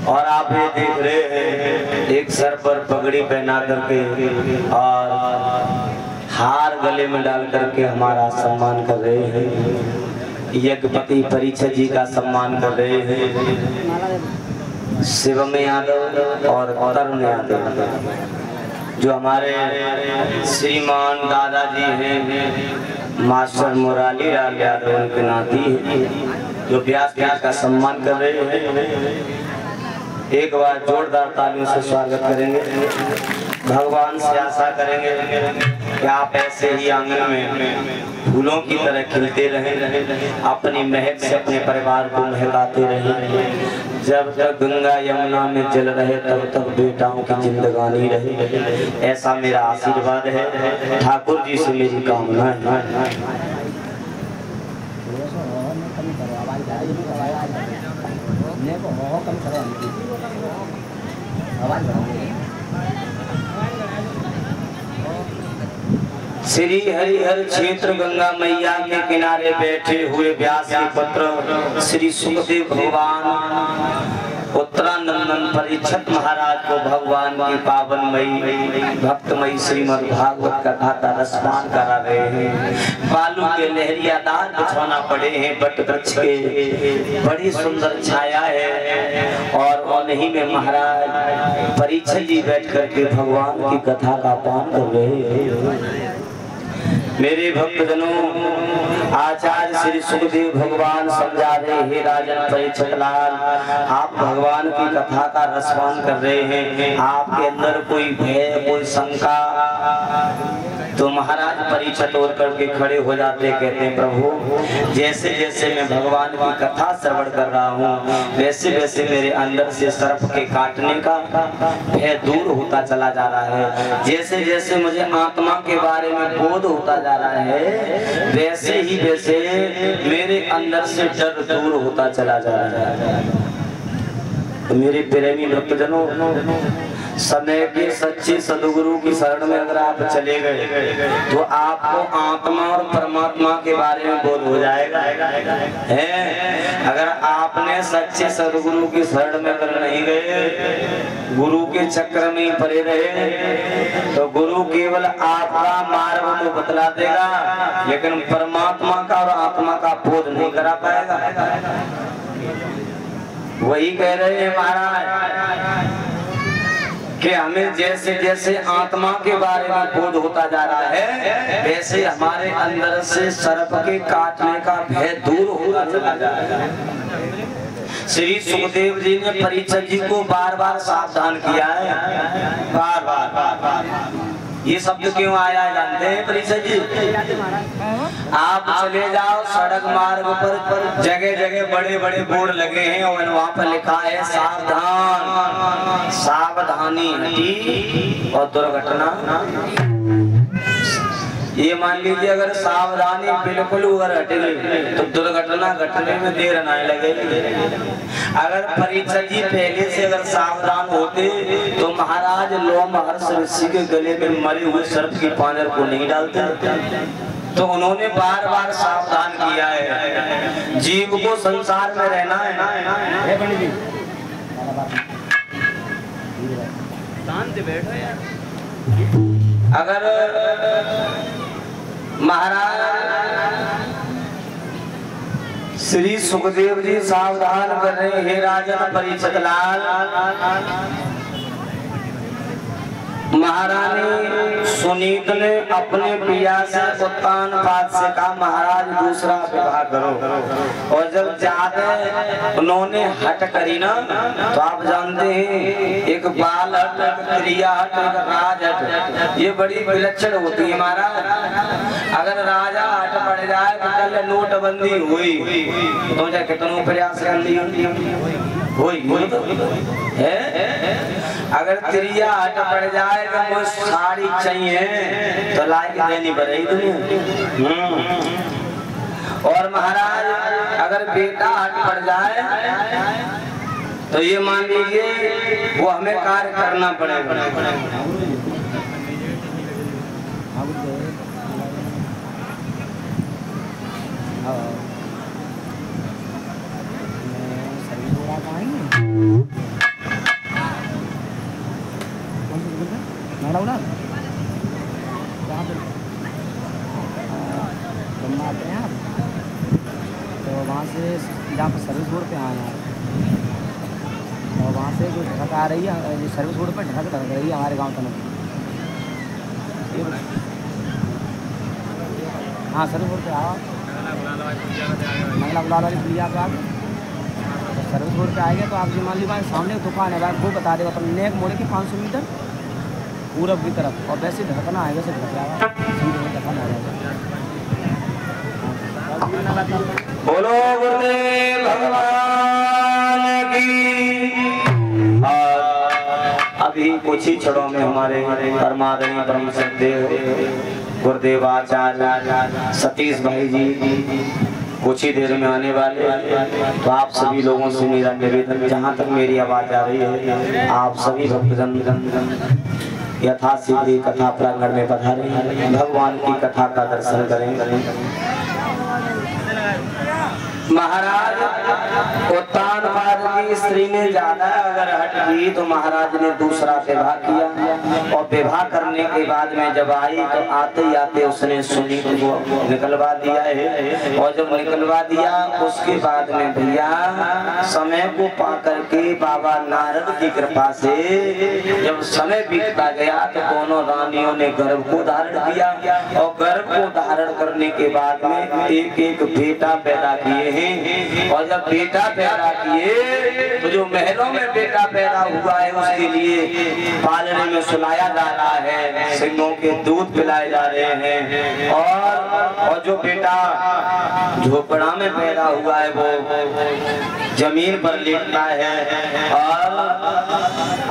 और आप ये देख रहे हैं एक सर पर पगड़ी पहना करके और हार गले में डाल करके हमारा सम्मान कर रहे हैं। यज्ञपति परीक्षित जी का सम्मान कर रहे हैं शिवम यादव और तरुण यादव, जो हमारे श्रीमान दादाजी हैं मास्टर मुरारी लाल यादव उनके नाती हैं, जो व्यास का सम्मान कर रहे हैं। एक बार जोरदार तालियों से स्वागत करेंगे। भगवान से आशा करेंगे कि आप ऐसे ही आंगन में फूलों की तरह खिलते रहें, अपनी महक से अपने परिवार को महकाते रहें। जब तक गंगा यमुना में जल रहे तब तक बेटाओं की जिंदगानी रहे, ऐसा मेरा आशीर्वाद है। ठाकुर जी से मेरी कामना है। श्री हरिहर क्षेत्र गंगा मैया के किनारे बैठे हुए व्यास के पुत्र श्री सुखदेव भगवान उत्तरानंदन परीक्षित महाराज को भगवान की पावनमयी भक्तमयी श्रीमद् भागवत कथा का रसपान करा रहे हैं। बालू के लहरियादार बिछौना पड़े हैं, बट वृक्ष के बड़ी सुंदर छाया है और उन्हीं में महाराज परीक्षित जी बैठ करके भगवान की कथा का पान कर रहे हैं। मेरे भक्तजनों, आचार्य श्री सुखदेव भगवान समझा रहे हैं, राजन परीक्षित लाल आप भगवान की कथा का रसपान कर रहे हैं, आपके अंदर कोई भय कोई शंका, तो महाराज परीक्षित तोड़ करके खड़े हो जाते, कहते हैं प्रभु जैसे जैसे मैं भगवान की कथा श्रवण कर रहा हूँ वैसे वैसे मेरे अंदर से सर्प के काटने का भय दूर होता चला जा रहा है। जैसे जैसे मुझे आत्मा के बारे में बोध होता जा रहा है वैसे ही वैसे मेरे अंदर से डर दूर होता चला जा रहा है। तो मेरे प्रेमी भक्तजनों, समय के सच्चे सदगुरु की शरण में अगर आप चले गए तो आपको आत्मा और परमात्मा के बारे में बोध हो जाएगा है। अगर आपने सच्चे सदगुरु की शरण में अगर नहीं गए, गुरु के चक्र में ही पड़े रहे, तो गुरु केवल आपका मार्ग तो बतला देगा लेकिन परमात्मा का और आत्मा का बोध नहीं करा पाएगा। वही कह रहे हैं महाराज कि हमें जैसे जैसे आत्मा के बारे में बोध होता जा रहा है वैसे हमारे अंदर से सर्प के काटने का भय दूर होता चला जा रहा है। श्री सुखदेव जी ने परीक्षित जी को बार बार सावधान किया है, बार बार। ये शब्द क्यों आया है जानते हैं परीक्षित जी? आप चले जाओ सड़क मार्ग पर जगह जगह बड़े बड़े बोर्ड लगे हैं और वहाँ पर लिखा है सावधान, सावधानी हटी और दुर्घटना। ये मान लीजिए अगर सावधानी बिल्कुल उधर हट गई तो दुर्घटना घटने में देर नहीं लगेगी। अगर परीक्षित जी पहले से अगर सावधान होते तो महाराज लोमहर्ष ऋषि के गले में मरे हुए सर्प की पांजर को नहीं डालते। तो उन्होंने बार बार सावधान किया है, जीव को संसार में रहना है। शांति बैठो यार। अगर महाराज श्री सुखदेव जी सावधान कर रहे हैं राजन परीक्षित लाल, महारानी सुनीत ने अपने पिया से उत्तान पाद से कहा महाराज दूसरा विवाह करो। और जब ज्यादा उन्होंने हट करी ना तो आप जानते हैं एक बाल हट, एक क्रिया हट, एक राज हट, ये बड़ी विलक्षण होती है महाराज। अगर राजा हट पड़ जाए तो कल नोटबंदी हुई तो चाहे कितनों प्रयास कर ली है। अगर त्रिया हट पड़ जाए तो मुझे साड़ी चाहिए तो लायक देनी पड़ेगी। और महाराज अगर बेटा हट पड़ जाए तो ये मान लीजिए वो हमें कार्य करना पड़ेगा। आएंगे आते हैं आप तो वहाँ से जहाँ पर सर्विस रोड पे आए हैं और वहाँ से जो ढक आ रही है सर्विस रोड पर ढक रही है हमारे गांव तक। हाँ सर्विस रोड पे आओ मंगला गुलाल वाली पुलिया पे आप सर्विस रोड पे आएंगे तो आप जी मान लीजिए सामने एक दुकान है भाई वो बता देगा तो नेक मोड़े के 500 मीटर पूरब की तरफ और वैसे ढकना है वैसे ढक जाएगा ढकना आ जाएगा। बोलो गुरुदेव भगवान की। अभी कुछ ही क्षणों में हमारे परमादरणीय ब्रह्म सदेव गुरुदेव आचार्य सतीश भाई जी कुछ ही देर में आने वाले। तो आप सभी लोगों से मेरा निवेदन, जहाँ तक मेरी आवाज आ रही है, आप सभी भक्तजन यथाशीघ्र कथा प्रांगण में पधारें, भगवान की कथा का दर्शन करें। महाराज उत्तान पाद की स्त्री ने ज्यादा अगर हट की तो महाराज ने दूसरा विवाह किया और विवाह करने के बाद में जब आई तो आते ही आते उसने सुनी को निकलवा दिया है। और जब निकलवा दिया उसके बाद में भैया समय को पा करके बाबा नारद की कृपा से जब समय बीतता गया तो दोनों रानियों ने गर्भ को धारण किया और गर्भ को धारण करने के बाद में एक एक बेटा पैदा किए हैं। और जब बेटा पैदा किए तो जो महलों में बेटा पैदा हुआ है उसके लिए पालने में सुलाया जा रहा है, सिंगों के दूध पिलाए जा रहे हैं। और जो बेटा झोपड़ा में पैदा हुआ है वो जमीन पर लेटता है और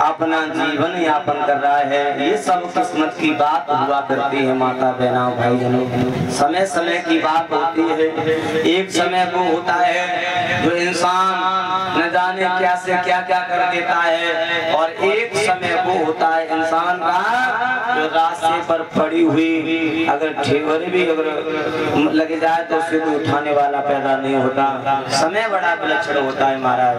अपना जीवन यापन कर रहा है। ये सब किस्मत की बात हुआ करती है माता बहनों भाई जनों, समय समय की बात होती है। एक समय वो होता है जो इंसान न जाने क्या से क्या क्या कर देता है और एक समय वो होता है इंसान का जो रास्ते पर पड़ी हुई अगर ठेवरे भी अगर लगे जाए तो उससे कोई उठाने वाला पैदा नहीं होता। समय बड़ा विलक्षण होता है महाराज।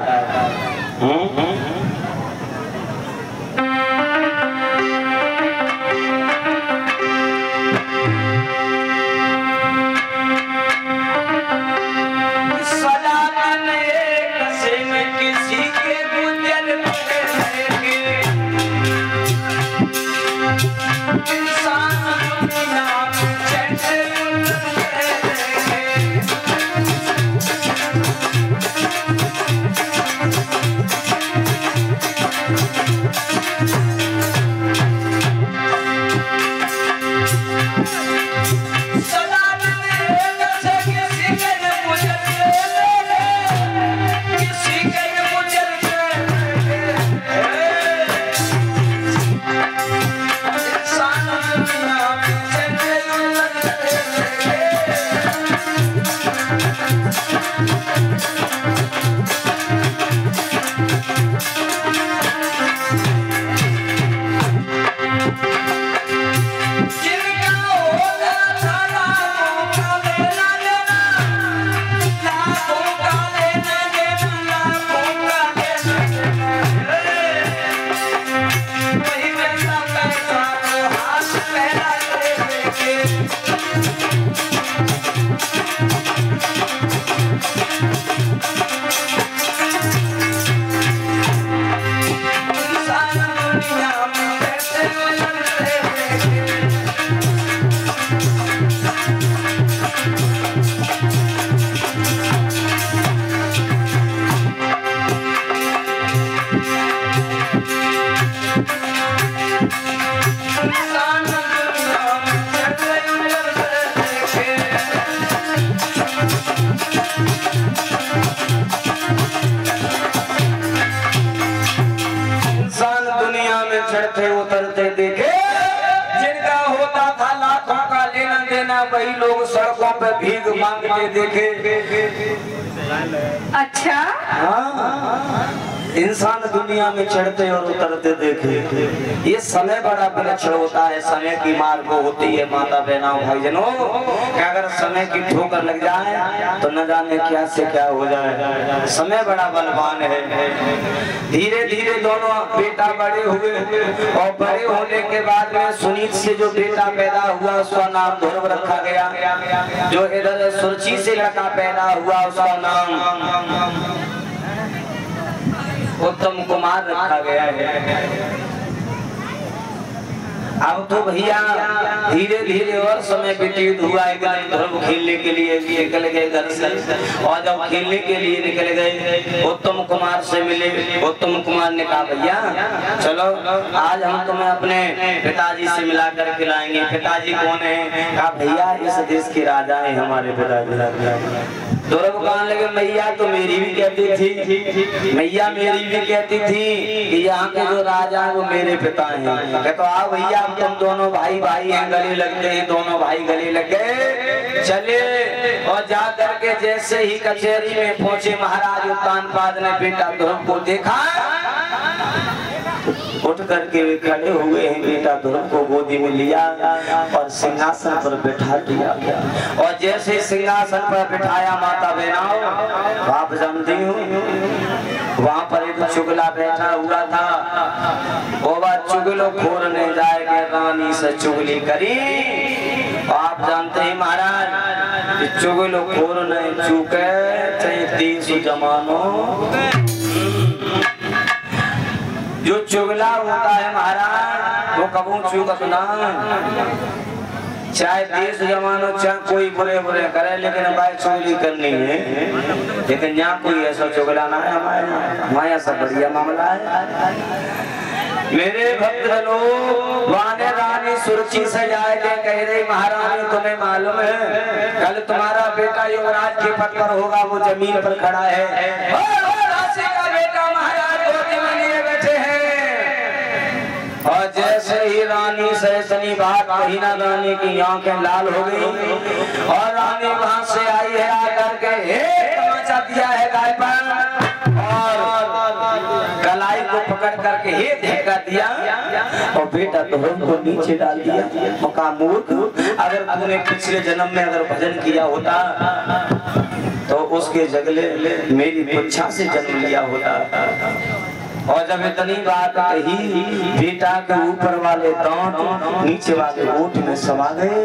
चढ़ते उतरते देखे, जिनका होता था लाखों का लेना देना वही लोग सड़कों पे भीख मांगते देखे। अच्छा हाँ इंसान दुनिया में चढ़ते और उतरते देखे। ये समय बड़ा विलक्षण होता है, समय की मार को होती है माता बहनों भाईजनों कि अगर समय की ठोकर लग जाए तो न जाने क्या से क्या हो जाए। समय बड़ा बलवान है। धीरे धीरे दोनों बेटा बड़े हुए और बड़े होने के बाद में सुनीत से जो बेटा पैदा हुआ उसका नाम ध्रुव रखा गया। जो इधर सुरची से लड़का पैदा हुआ उसका नाम उत्तम कुमार रखा गया है। अब तो भैया धीरे धीरे और समय व्यतीत हुआ। एक दिन ध्रुव खेलने के लिए निकल गए घर से और जब खेलने के लिए निकल गए उत्तम कुमार से मिले। उत्तम कुमार ने कहा भैया चलो आज हम तुम्हें अपने पिताजी से मिला कर खिलाएंगे। पिताजी कौन है? कहा भैया इस देश के राजा है हमारे पिताजी। ध्रुव कहने लगे मैया तो मेरी भी कहती थी, मैया मेरी भी कहती थी कि यहाँ के जो राजा हैं वो मेरे पिता हैं। कहते आओ भैया तुम दोनों भाई भाई हैं, गले लगते हैं। दोनों भाई गले लग गए, चले और जा करके जैसे ही कचहरी में पहुंचे महाराज उत्तानपाद ने बेटा ध्रुव को देखा, उठ करके वे खड़े हुए हैं। बेटा ध्रुव को गोदी में लिया और सिंहासन पर बैठा दिया और जैसे सिंहासन पर बिठाया माता बहनों आप जानती हूँ वहां पर एक चुगला बैठा हुआ था। वो बात चुगलो खोर ने जाएगा रानी से चुगली करी। आप जानते हैं महाराज चुगलो खोर ने चूके चाहे 30 जमानों। जो चुगला होता है महाराज वो कबू चूकत ना, चाहे 30 जमानों चाहे कोई बुरे बुरे करे, लेकिन भाई चुगली करनी है। लेकिन यहाँ कोई ऐसा चुगला ना है हमारे सब बढ़िया मामला है। मेरे भक्त लोग वाने रानी सुरची से जाके कह रही महारानी तुम्हें मालूम है कल तुम्हारा बेटा युवराज के पद पर होगा, वो जमीन पर खड़ा है। और जैसे ही रानी से इतनी बात कही ना रानी की आंखें लाल हो गई और रानी वहां से आई है आकर के तमाचा दिया है गाय पर और कलाई को पकड़ करके हे धक्का दिया और बेटा ध्रुव को नीचे डाल दिया। मका मूर्ख, अगर तूने पिछले जन्म में अगर भजन किया होता तो उसके जगले मेरी पुच्छा से जन्म लिया होता। और जब इतनी बात कही बेटा के ऊपर वाले दांत नीचे वाले होठ में समा गए,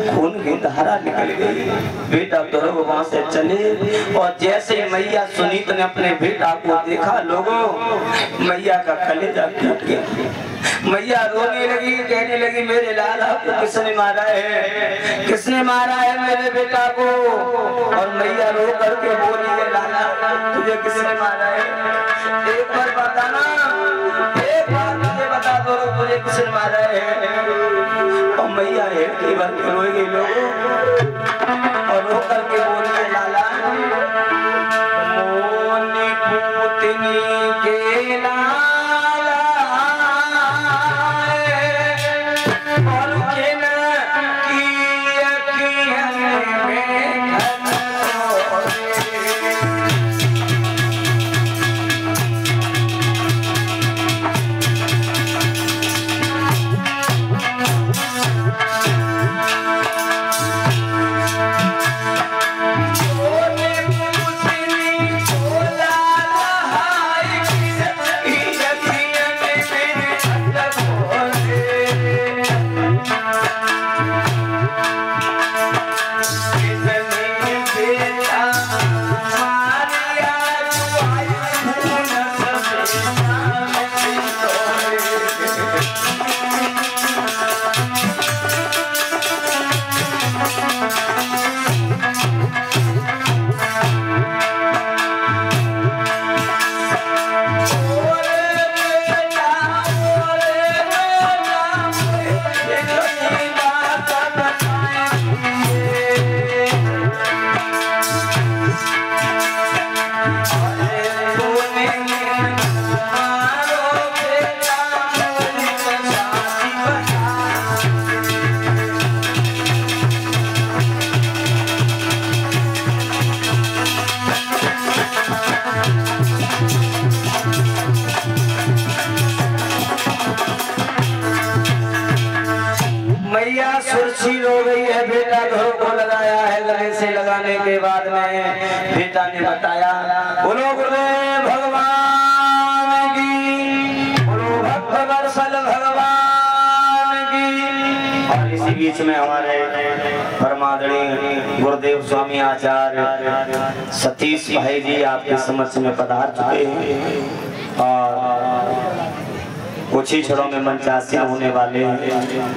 खून की धारा निकल गई। बेटा ध्रुव वहां से चले और जैसे मैया सुनीत ने अपने बेटा को देखा लोगों मैया का कलेजा टूट गया। मैया रोने लगी, कहने लगी मेरे लाला को किसने मारा है, किसने मारा है मेरे बेटा को। और मैया रो करके बोली है लाला तुझे किसने मारा है, एक बार बताना, एक बार मुझे बता दो तुझे किसने मारा है। और मैया हेड़की भर के रोएगी लोगों और रो करके बोली है लाला मोनी पूतनी के लाला मैया सुरक्षित हो गई है। बेटा घरों को लगाया है, गले से लगाने के बाद में बेटा ने बताया बोलो गुरुदेव भगवान की, बोलो भक्त वत्सल भगवान की। और इसी बीच में हमारे परमादरणीय गुरुदेव स्वामी आचार्य सतीश भाई जी आपके समक्ष में पधार चुके हैं और कुछ ही क्षणों में मंचासीन होने वाले हैं।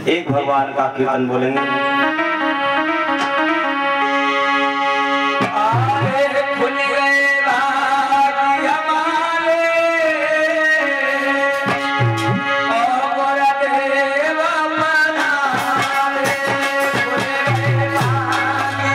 एक भगवान का कीर्तन बोलेंगे। खुल गए भाग्य हमारे और देव मनारे, खुल गए भाग्य।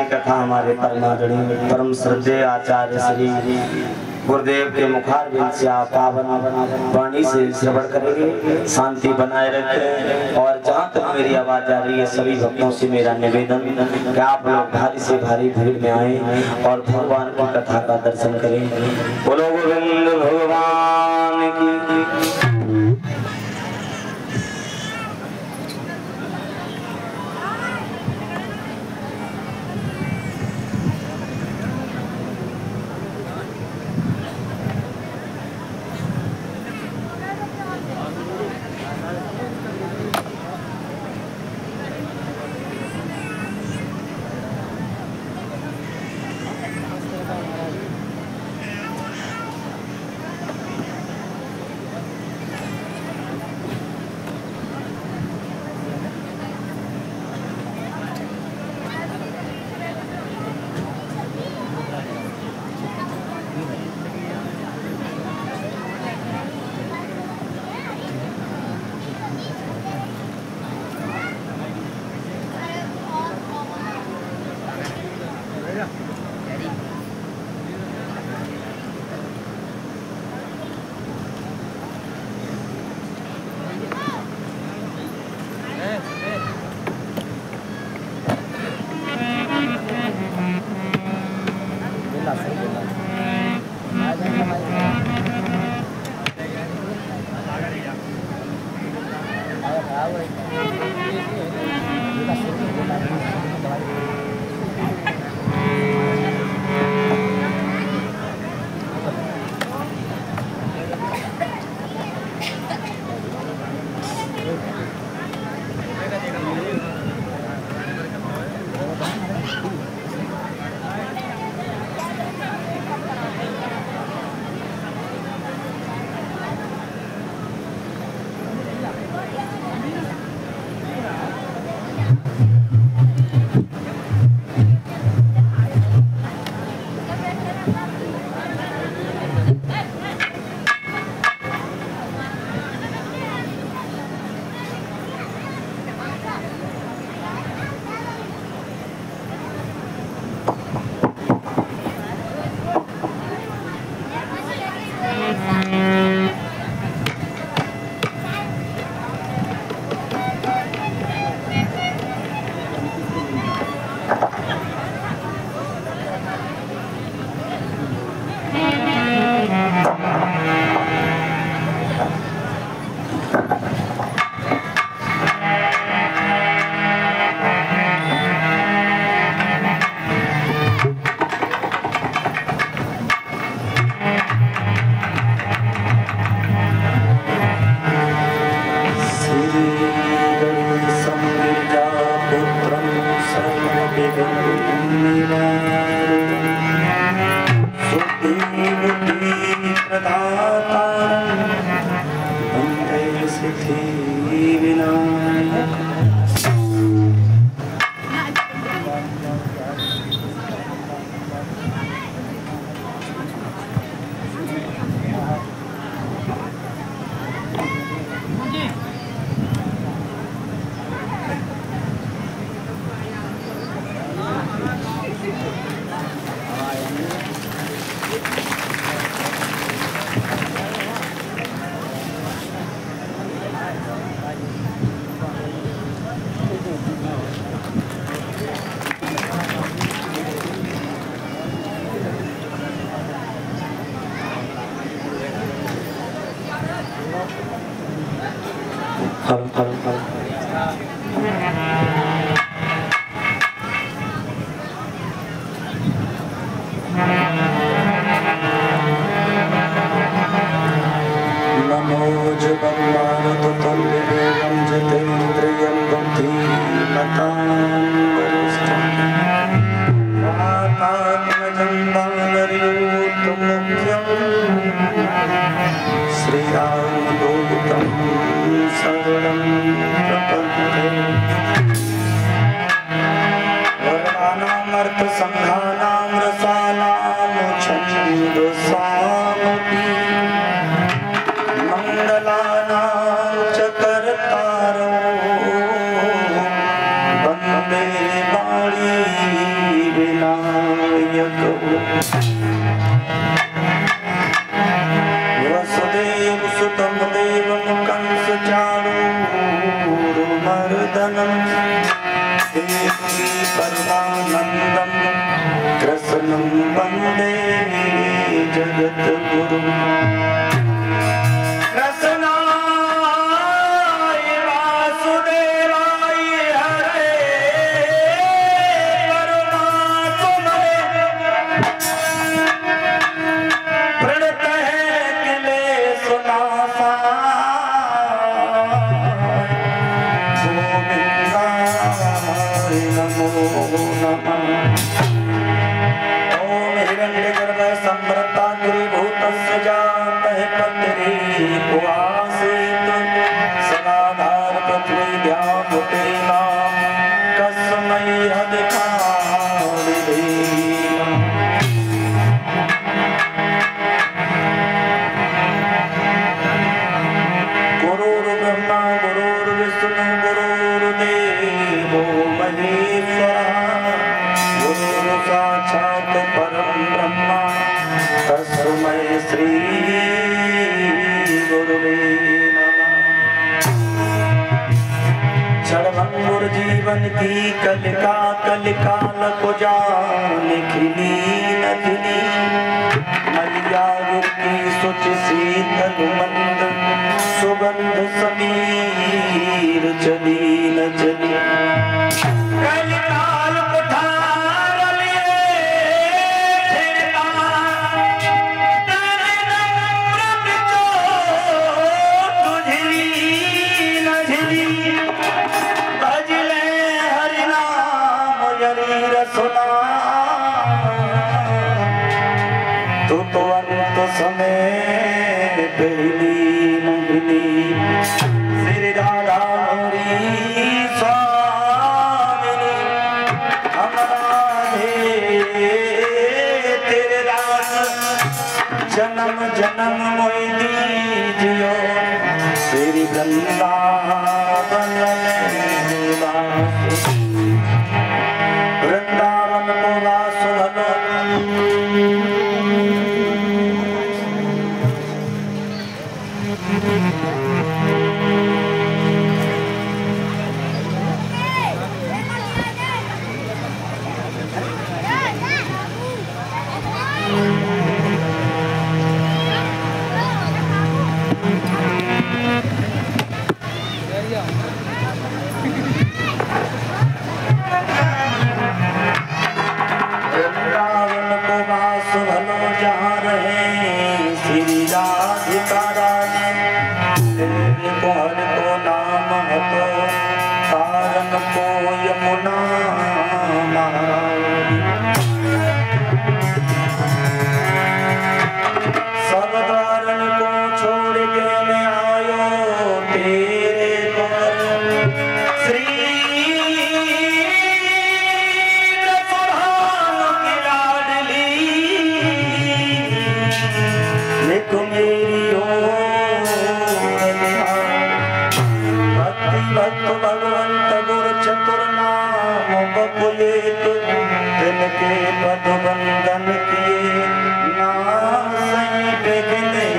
कथा हमारे परमादरणीय परम श्रद्धेय आचार्य श्री गुरुदेव के मुखारबिंद से आप पावन वाणी से श्रवण करेंगे। शांति बनाए रखें। और जहाँ तक मेरी आवाज आ रही है सभी भक्तों से मेरा निवेदन कि आप लोग भारी से भारी भीड़ में आए और भगवान की कथा का दर्शन करें। बोलो गोविंद भगवान की। चतुर नाम बकुलेत तिनके पद बंदन किए नाम सही बिगने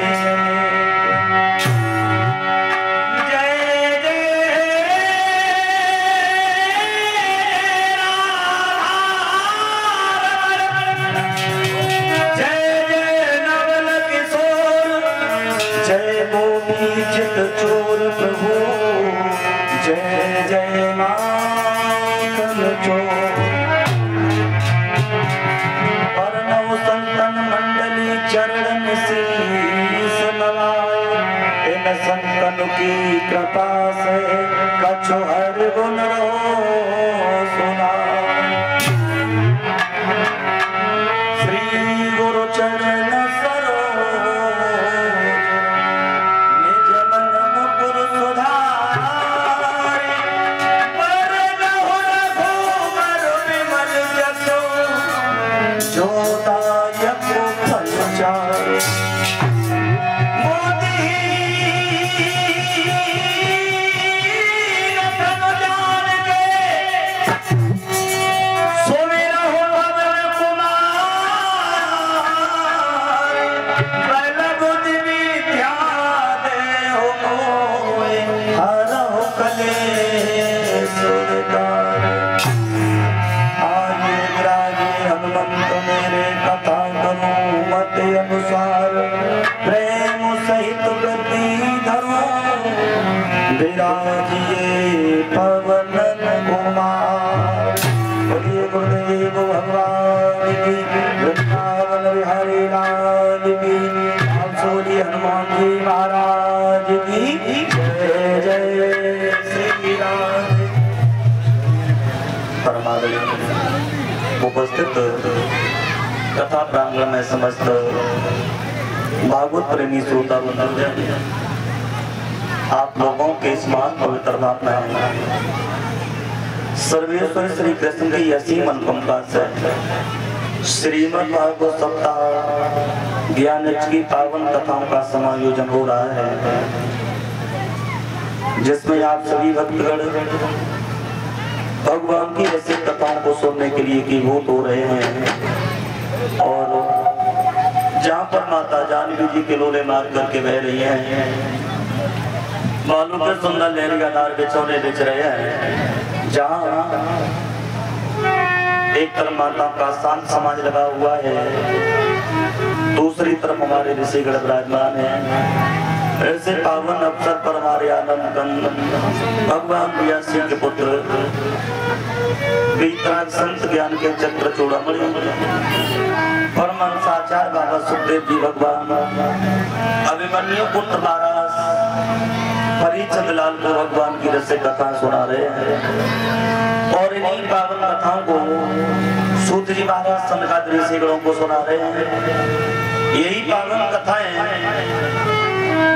चित चोर प्रभु जय जय माखन चोर परनव संतन मंडली चरण शीस नवाए इन संतन की कृपा से कछु हर गुण रो सुना श्री गुरु चरण हनुमान जी महाराज की जय जय श्री राम। परमादरणीय उपस्थित कथा प्रांगण में समस्त भागवत प्रेमी श्रोता वृंद, आप लोगों के इस महान पवित्र भाव में सर्वेश्वर श्री कृष्ण की असीम अनुकंपा से श्रीमद् भागवत सप्ताह ज्ञान की पावन कथाओं का समायोजन हो रहा है, जिसमें आप सभी भक्तगण भगवान की ऐसी कथाओं को सुनने के लिए कीभूत हो रहे हैं। और जहाँ पर माता जानवी जी के लोले मार करके बह रही हैं, बालू के सुंदर लहरीदार बिछौने बिछ रहे हैं, जहाँ एक तरफ माता का शांत समाज लगा हुआ है, दूसरी तरफ हमारे ऋषिगण विराजमान है। ऐसे पावन अवसर पर हमारे आनंद भगवान व्यासी के पुत्र बीतराग संत ज्ञान के चक्र चूड़ामणि परमहंस आचार्य बाबा सुखदेव जी भगवान अभिमन्यु पुत्र महाराज हरिचंद लाल को भगवान की रस कथा सुना रहे हैं। और इन्हीं पावन कथाओं को सूत जी महाराज सनकादिक ऋषिगणों को सुना रहे हैं। यही पावन कथाएं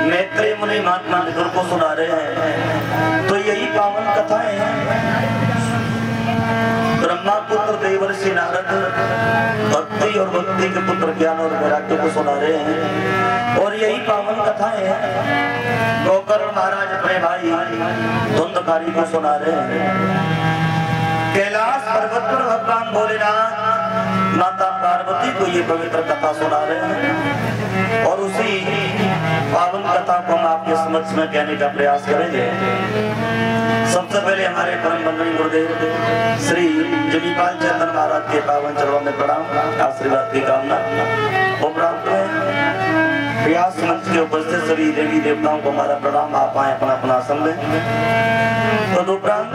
मैत्रेय मुनि महात्मा निधुर को सुना रहे हैं। तो यही पावन कथाएं ब्रह्मा पुत्र देवर्षि नारद भक्ति और भक्ति के पुत्र ज्ञान और वैराग्य को सुना रहे हैं। और यही पावन कथाएं गोकर्ण महाराज अपने भाई धुंधकारी को सुना रहे हैं। कैलाश पर्वत पर भगवान भोलेनाथ माता पार्वती को ये पवित्र कथा सुना रहे हैं। और उसी पावन कथा को हम आपके समक्ष में कहने का प्रयास करेंगे। सबसे पहले हमारे परम बंदनीय गुरुदेव श्री जमीपाल चंदन महाराज के पावन चरणों में प्रणाम, आशीर्वाद की कामना। उपरांत व्यास मंच के उपस्थित सभी देवी देवताओं को हमारा प्रणाम। आप आए अपना अपना आसन लें। तो उपरांत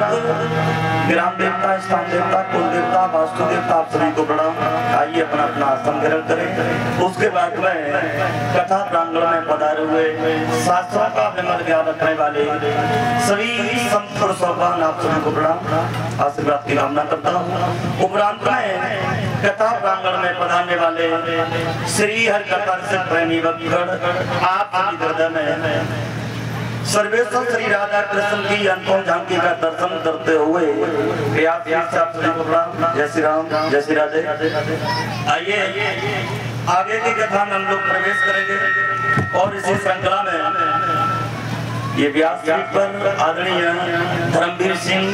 ग्राम देवता, स्थान देवता, कुल देवता, वास्तु देवता, आप सभी को प्रणाम। आइए अपना अपना आसन ग्रहण करें। उसके बाद में कथा प्रांगण में पधारे हुए शास्त्रों का विमल ज्ञान रखने वाले सभी संत और सौभान आप सभी को प्रणाम, आशीर्वाद की कामना करता हूँ। उपरांत में कथा प्रांगण में पधारने वाले श्री हरि कथा से प्रेमी भक्तगण आप सभी हृदय में सर्वेश्वर श्री राधा कृष्ण की अनुपम झांकी का दर्शन करते हुए जय श्री राम, जय श्री राधे। आइए आगे की कथा में हम लोग प्रवेश करेंगे। और इसी श्रृंखला में ये व्यास जी पर आदरणीय धर्मवीर सिंह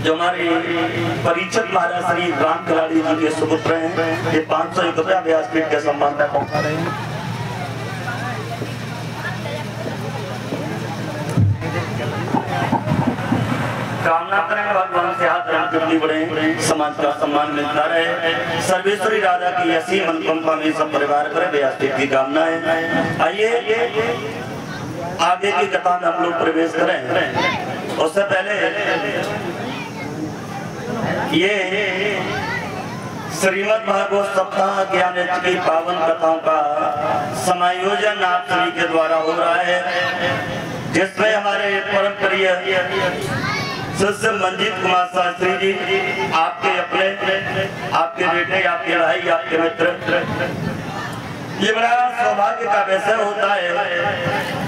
जो हमारे परीक्षित महाराज श्री राम खिलाड़ी जी के सुपुत्र हैं, ये 501 रुपया व्यासपीठ के सम्मान में पहुंचा रहे हैं। कामना करेंगे भगवान से हाथ रंग बढ़े, समाज का सम्मान मिलता रहे, सर्वेश्वरी राधा की ऐसी मनोकामना में सब परिवार करे, व्यासपीठ की कामना है। आइए आगे की कथा में हम लोग प्रवेश करें। उससे पहले ये श्रीमद् भागवत सप्ताह ज्ञान की पावन कथाओं का समायोजन आप सभी के द्वारा हो रहा है, जिसमें हमारे परम प्रिय शिष्य मंजीत कुमार शास्त्री जी, आपके अपने, आपके बेटे, आपके भाई, आपके मित्र, ये बड़ा सौभाग्य का विषय होता है।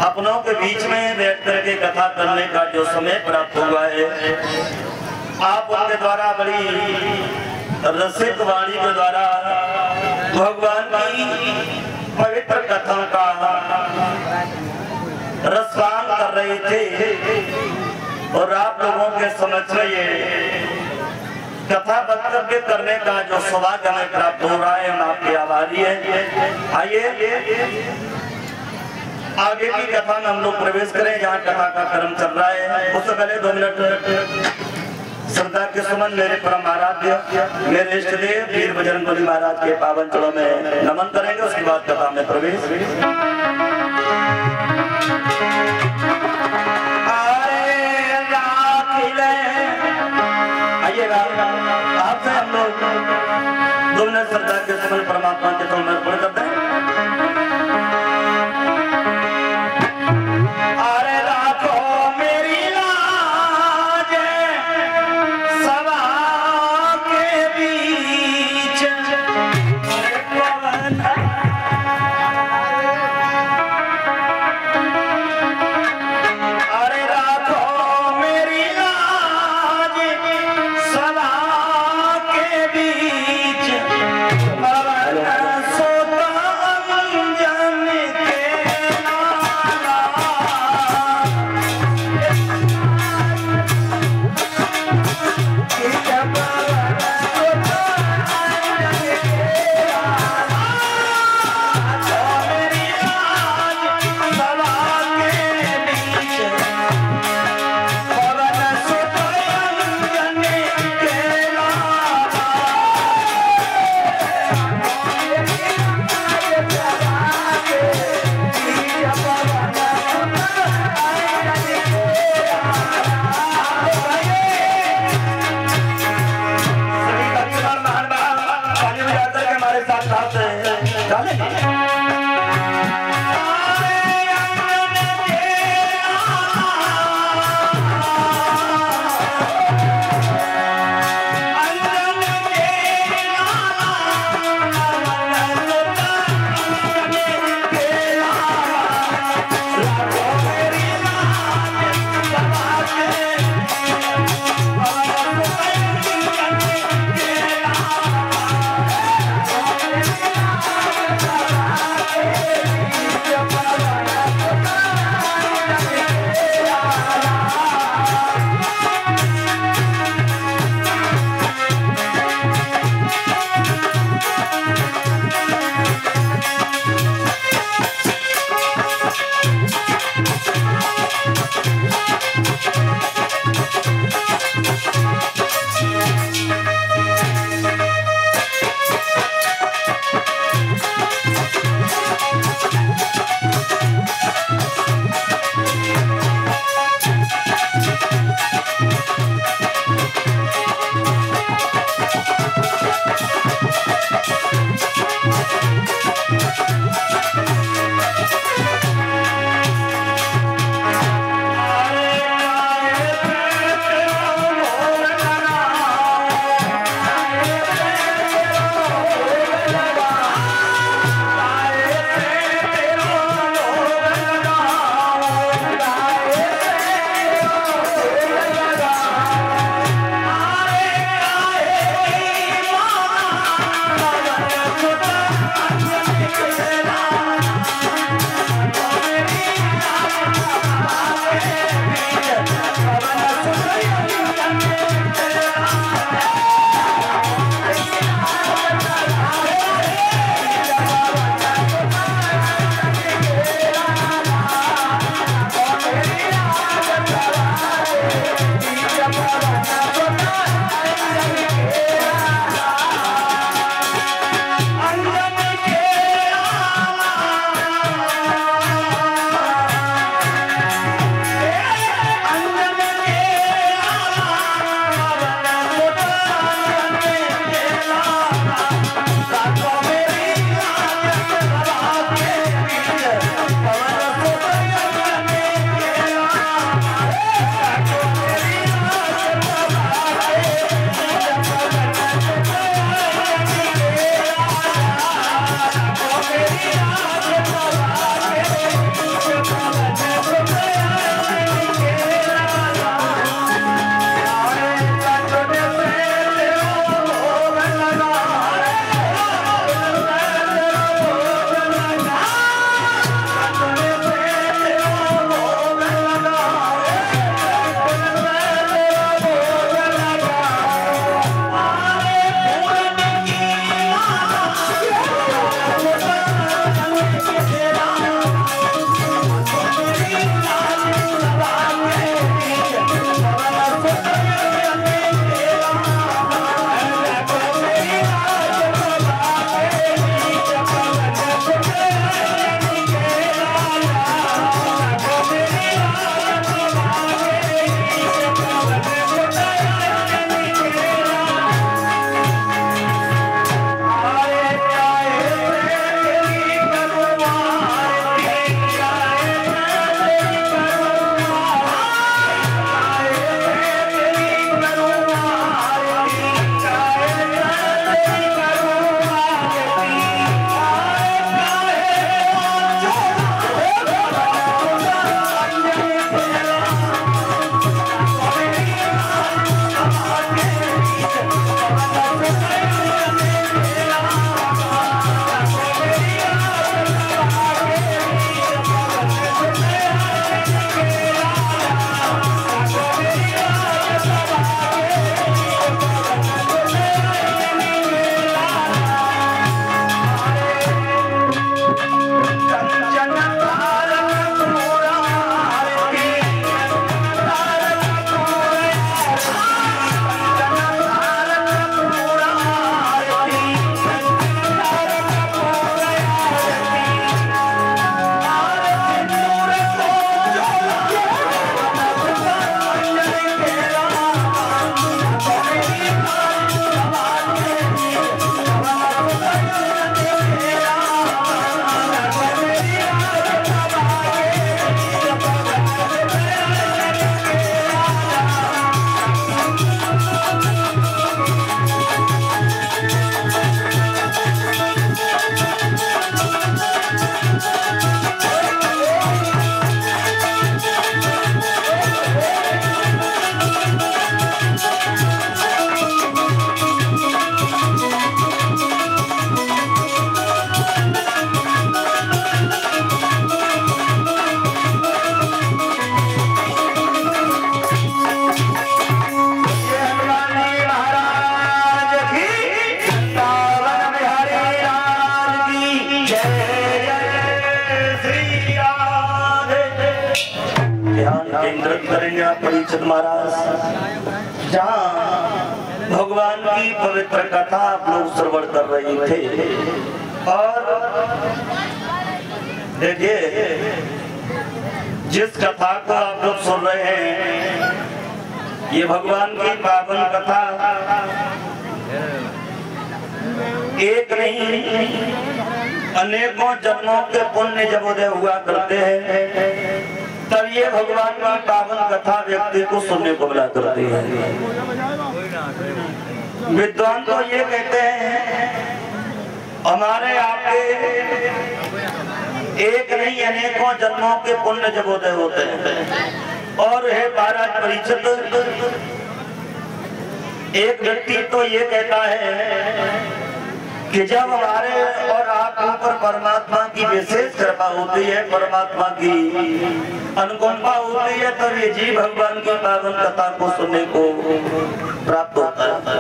अपनों के बीच में बैठ करके कथा करने का जो समय प्राप्त हुआ है, आप उनके द्वारा बड़ी रसिक वाणी के द्वारा भगवान की पवित्र कथाओं का रसपान कर रहे थे और आप लोगों के समक्ष में ये कथा वक्तव्य करने का जो सौभाग्य हमें प्राप्त हो रहा है, हम आपके आभारी हैं। आइए आगे की कथा में हम लोग प्रवेश करें, जहाँ कथा का क्रम चल रहा है। उससे पहले 2 मिनट श्रद्धा के सुमन मेरे परम आराध्य, मेरे इष्ट देव वीर बजरंगबली महाराज के पावन चरणों में नमन करेंगे। उसके बाद कथा में प्रवेश। आपसे हम लोग 2 मिनट श्रद्धा के सुमन परमात्मा के चरणों में अर्पण करते हैं। अरे राखो मेरी लाज सभा के बीच, अरे राखो मेरी लाज सभा के बीच, सोता परीक्षित करेंगे आप परीक्षित महाराज। जहाँ भगवान की पवित्र कथा आप लोग श्रवण कर रहे थे और देखिए जिस कथा को आप लोग सुन रहे हैं ये भगवान की पावन कथा एक नहीं अनेकों जन्मों के पुण्य जब उदय हुआ करते हैं तब ये भगवान की पावन कथा व्यक्ति को सुनने को मिला करती है। विद्वान तो ये कहते हैं हमारे आपके एक नहीं अनेकों जन्मों के पुण्य जब उदय होते हैं। और है महाराज परीक्षित, एक व्यक्ति तो ये कहता है कि जब हमारे और आप ऊपर परमात्मा की विशेष कृपा होती है, परमात्मा की अनुकंपा होती है, तब ये जीव भगवान की पावन कथा को सुनने को प्राप्त होता है।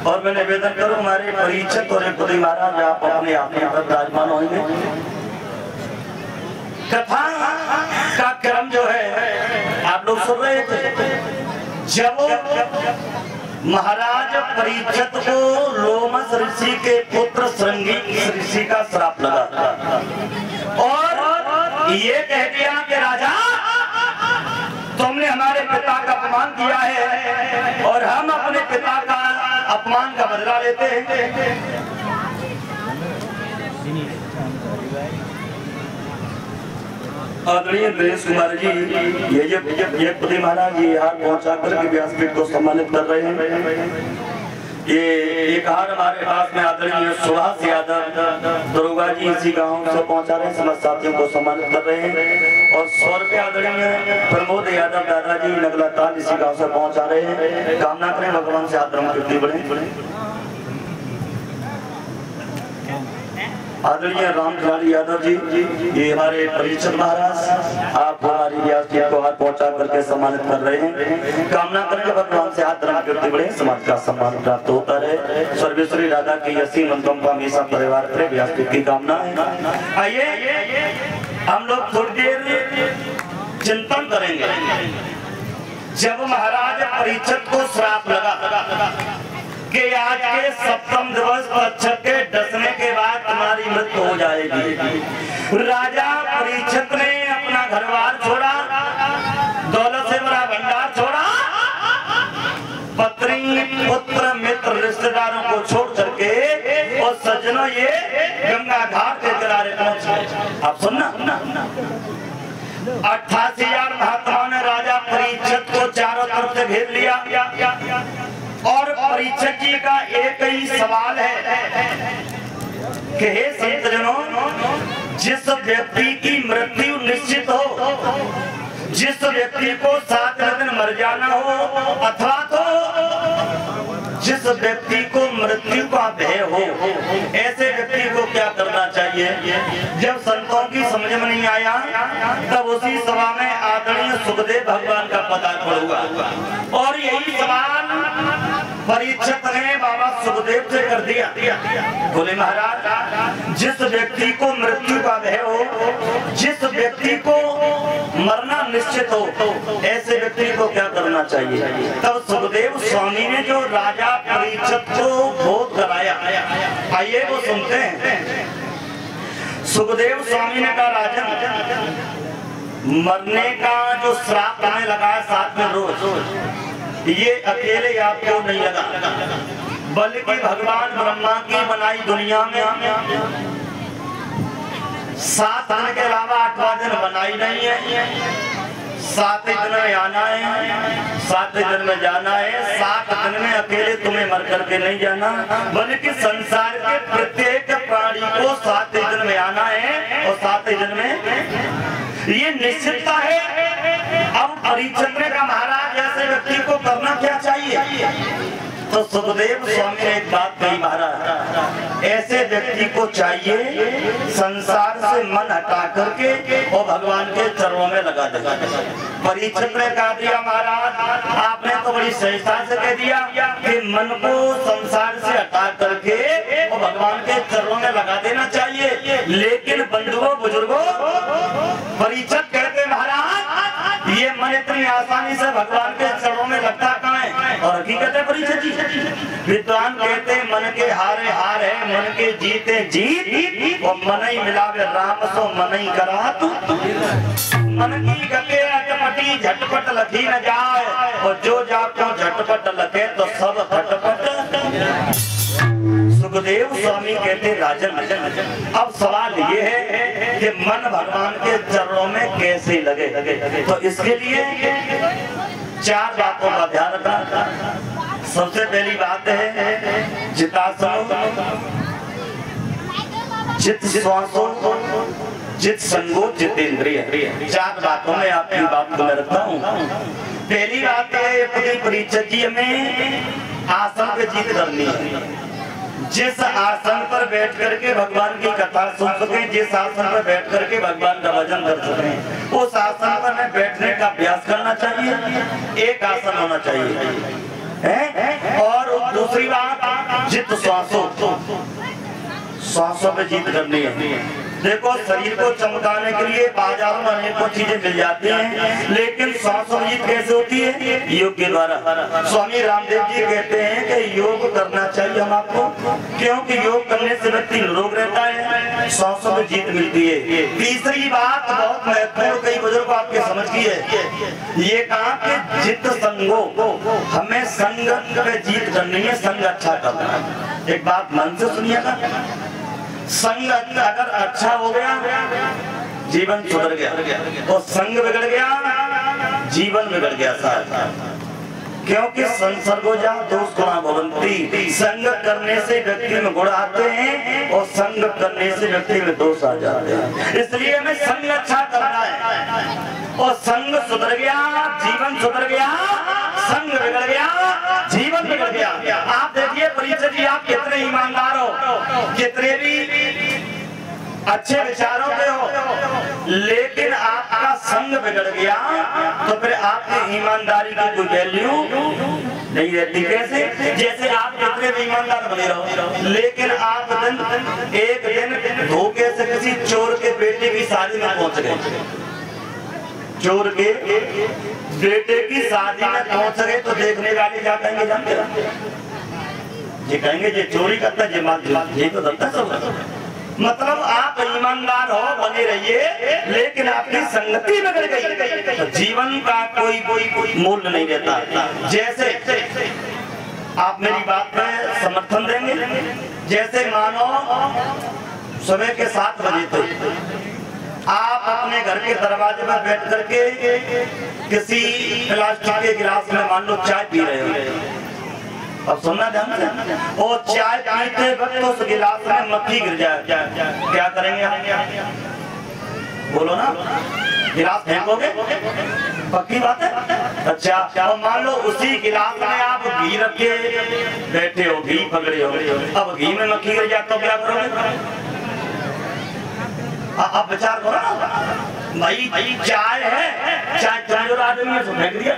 और मैं निवेदन करूं हमारे परीक्षित और एक महाराज आप अपने आप में विराजमान होंगे। कथा का क्रम जो है आप लोग सुन रहे थे। जब महाराज परीक्षित को लोमस ऋषि के पुत्र श्रृंगी ऋषि का श्राप लगा और ये कह दिया कि राजा तुमने हमारे पिता का अपमान किया है और हम अपने पिता का अपमान का बदला लेते हैं। आदरणीय दिनेश कुमार जी ये पति महाराज जी यहाँ पहुँचा करके व्यासपीठ को सम्मानित कर रहे हैं। ये एक हार हमारे पास में आदरणीय सुभाष यादव दरोगा जी इसी गांव से पहुँचा रहे हैं, समस्त साथियों को सम्मानित कर रहे हैं। और 100 रुपये आदरणीय प्रमोद यादव दादाजी नगला ताल इसी गाँव से पहुँचा रहे हैं। कामना करें भगवान से आदर कीर्ति बढ़े। आदरणीय रामलाल यादव जी ये हमारे परीक्षित महाराज आप हमारी व्यासपीठ को हाथ पहुंचा करके सम्मानित कर रहे हैं। कामना करेंगे भगवान से हाथ धर्म करते बढ़े, समाज का सम्मान प्राप्त होता रहे। सर्वेश्वरी राधा की यसी मंत्रों का हमेशा परिवार करे व्यासपीठ की कामना है। आइए हम लोग थोड़ी देर चिंतन करेंगे। जब महाराज परीक्षित को श्राप लगा कि आज के सप्तम दिवस परीक्षित के डसने के बाद तुम्हारी मृत्यु हो जाएगी, राजा परीक्षित ने अपना घरबार छोड़ा, दौलत से बड़ा भंडार छोड़ा, पत्नी पुत्र मित्र रिश्तेदारों को छोड़ करके और सज्जनों ये गंगा घाट के किनारे पहुंचे। आप सुनना 88,000 महात्माओं ने राजा परीक्षित को चारों तरफ से घेर लिया और परीक्षित जी का एक ही सवाल है कि हे संतजनों, जिस व्यक्ति की मृत्यु निश्चित हो, जिस व्यक्ति को 7 दिन मर जाना हो, अथवा तो जिस व्यक्ति को मृत्यु का भय हो, ऐसे व्यक्ति को क्या करना चाहिए? जब संतों की समझ में नहीं आया तब उसी सभा में आदरणीय सुखदेव भगवान का पदार्पण हुआ और यही सवाल परीक्षित ने बाबा सुखदेव से कर दिया। बोले महाराज, जिस व्यक्ति को मृत्यु का भय हो, जिस व्यक्ति को मरना निश्चित हो, ऐसे व्यक्ति को क्या करना चाहिए? तब सुखदेव स्वामी ने जो राजा परीक्षित को बोध कराया, आइए वो सुनते हैं। सुखदेव स्वामी ने कहा, राजन, मरने का जो श्राप हमें लगा 7वें रोज, ये अकेले आपको नहीं लगा, बल्कि भगवान ब्रह्मा की बनाई दुनिया में 7 दिन के अलावा 8वां दिन बनाई नहीं है। 7 दिन में आना है, 7 दिन में जाना है। 7 दिन में अकेले तुम्हें मर करके नहीं जाना, बल्कि संसार के प्रत्येक प्राणी को 7 दिन में आना है और 7 दिन में ये निश्चितता है। अब परीक्षित ने कहा, महाराज ऐसे व्यक्ति को करना क्या चाहिए? तो सुखदेव स्वामी ने एक बात कही, महाराज ऐसे व्यक्ति को चाहिए संसार से मन हटा करके और भगवान के चरणों में लगा देगा। परीक्षित ने कहा दिया, महाराज आपने तो बड़ी सहजता से कह दिया कि मन को संसार से हटा करके और भगवान के चरणों में लगा देना चाहिए, लेकिन बंधुओं बुजुर्गों, परीक्षित कहते महाराज ये मन इतनी आसानी से भगवान के चरणों में लगता कहाँ है? और हकीकत है परीक्षित जी, विद्वान कहते हैं मन के हारे हार है, मन के जीते जीत, और मन ही मिलावे राम सो मन ही करा तू। मन की गते अटपटी झटपट लखी न जाए, और जो जाको झटपट लखे तो सब फटपट। सुखदेव स्वामी कहते राजन, अब सवाल ये है कि मन भगवान के चरणों में कैसे लगे। तो इसके लिए 4 बातों का ध्यान रखना। सबसे पहली बात है जितासनो, चित श्वासो, चित संगो, जितेंद्रिय। 4 बातों में आपकी बात को मैं रखता हूँ। पहली बात है अपनी परिचर्या में आसन पे जीत करनी है। जिस आसन पर बैठ करके भगवान की कथा सुन सके, जिस आसन पर बैठ करके भगवान का भजन कर सके, उस आसन पर हमें बैठने का अभ्यास करना चाहिए। एक आसन होना चाहिए है? और दूसरी बात जित श्वासों, श्वासों पे जीत करनी है। देखो शरीर को चमकाने के लिए बाजारों में अनेकों चीजें मिल जाती हैं, लेकिन श्वासों में जीत कैसे होती है? योग के द्वारा। स्वामी रामदेव जी कहते हैं कि योग करना चाहिए हम आपको, क्योंकि योग करने से व्यक्ति निरोग रहता है, श्वासों में जीत मिलती है। तीसरी बात बहुत महत्वपूर्ण, कई बुजुर्ग आपके समझ की है, ये कहा कि जित संगो, हमें संग पे जीत करनी है, संग अच्छा करना है। एक बात मन से सुनिएगा, संग अगर अच्छा हो गया जीवन सुधर गया, और संग बिगड़ गया जीवन बिगड़ गया साथ। क्योंकि संसर्गो जा दोष गुणा भवंती, संग करने से व्यक्ति में गुण आते हैं, और संग करने से व्यक्ति में दोष आ जाते हैं। इसलिए हमें संग अच्छा करना है, और संग सुधर गया जीवन सुधर गया, संग बिगड़ गया जीवन बिगड़ गया। आप देखिए परिचय जी, आप कितने ईमानदार हो, कितने भी अच्छे विचारों पे हो, लेकिन आपका संग बिगड़ गया तो फिर आपकी ईमानदारी की कोई वैल्यू नहीं रहती। कैसे? जैसे आप कितने भी ईमानदार बने रहो, लेकिन आप एक दिन धोखे से किसी चोर के बेटे की शादी में पहुंच गए, चोर के बेटे की शादी में पहुंच गए, तो देखने वाले क्या कहेंगे जानते हैं? ये कहेंगे ये चोरी करता है, ये तो दत्ता सब। मतलब आप ईमानदार हो, बने रहिए, लेकिन आपकी संगति बिगड़ गई तो जीवन का कोई मूल्य नहीं रहता। जैसे आप मेरी बात में समर्थन देंगे, जैसे मानो सुबह के 7 बजे तक आप अपने घर के दरवाजे पर बैठ करके किसी प्लास्टिक के गिलास में मान लो चाय पी रहे हो। अब सुनना ध्यान से, और चाय पीते वक्त उस गिलास में मक्खी गिर जाए, क्या करेंगे आप? बोलो ना, गिलास फेंकोगे? पक्की बात है। अच्छा, और मान लो उसी गिलास में आप घी रख के बैठे हो, घी पकड़े हो, अब घी में मक्खी गिर जाए तो क्या करोगे? अब विचार करो ना भाई, चाय है, चाय कमजोर आदमी है तो फेंक दिया,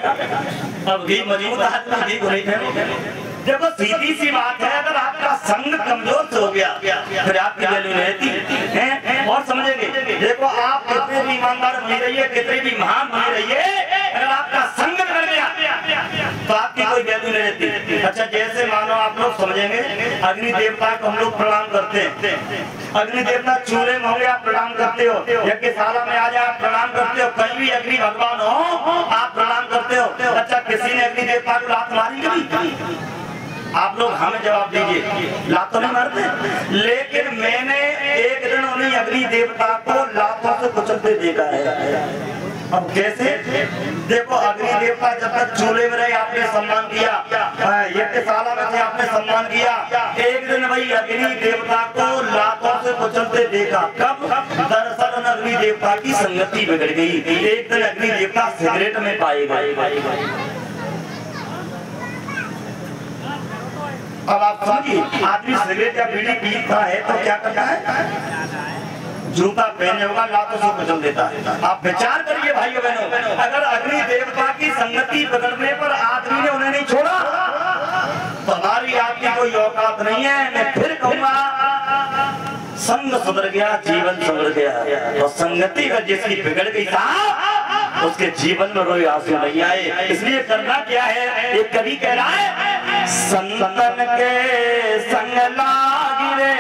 अब घी मजबूत आदमी घी को नहीं फेंकोगे। देखो सीधी सी बात है, अगर आपका संग कमजोर हो गया फिर आपकी वैल्यू रहती है। और समझेंगे, देखो आप कितने भी ईमानदार बने रहिए, कितने भी महान बने रहिए, अगर आपका संग बिगड़ गया तो आपकी कोई वैल्यू नहीं रहती। अच्छा, जैसे मानो आप लोग समझेंगे, अग्नि देवता को हम लोग प्रणाम करते हैं, अग्नि देवता चूल्हे में होंगे आप प्रणाम करते हो, यज्ञशाला में आ जाए आप प्रणाम करते हो, कहीं भी अग्नि भगवान हो आप प्रणाम करते हो। अच्छा, किसी ने अग्नि देवता को लात मारी कभी? आप लोग हमें जवाब दीजिए, लात तो नहीं मारते, लेकिन मैंने एक दिन उन्हीं अग्नि देवता को लातों से कुचलते देखा है। अब कैसे? देखो अग्नि देवता जब तक चूल्हे में रहे आपने सम्मान किया, यज्ञशाला में थे आपने सम्मान किया, एक दिन वही अग्नि देवता को लातों से कुचलते देखा। कब? दरअसल अग्नि देवता की संगति बिगड़ गई। एक दिन अग्नि देवता सिगरेट में पाए गए। अब आप समझिए, आदमी सिगरेट या बीड़ी पीता है तो क्या करता है? जूता पहने होगा, लातों से कुचल देता है। आप विचार करिए भाइयों बहनों, अगर अग्नि देवता की संगति बिगड़ने पर आदमी ने उन्हें नहीं छोड़ा तो हमारी आपकी कोई औकात नहीं है। मैं फिर कहूंगा, संग सुधर गया जीवन सुधर गया, और संगति अगर जिसकी बिगड़ गई था उसके जीवन में कोई आंसू नहीं आए। इसलिए करना क्या है, एक कवि कह रहा है, संतन के संग लागी रे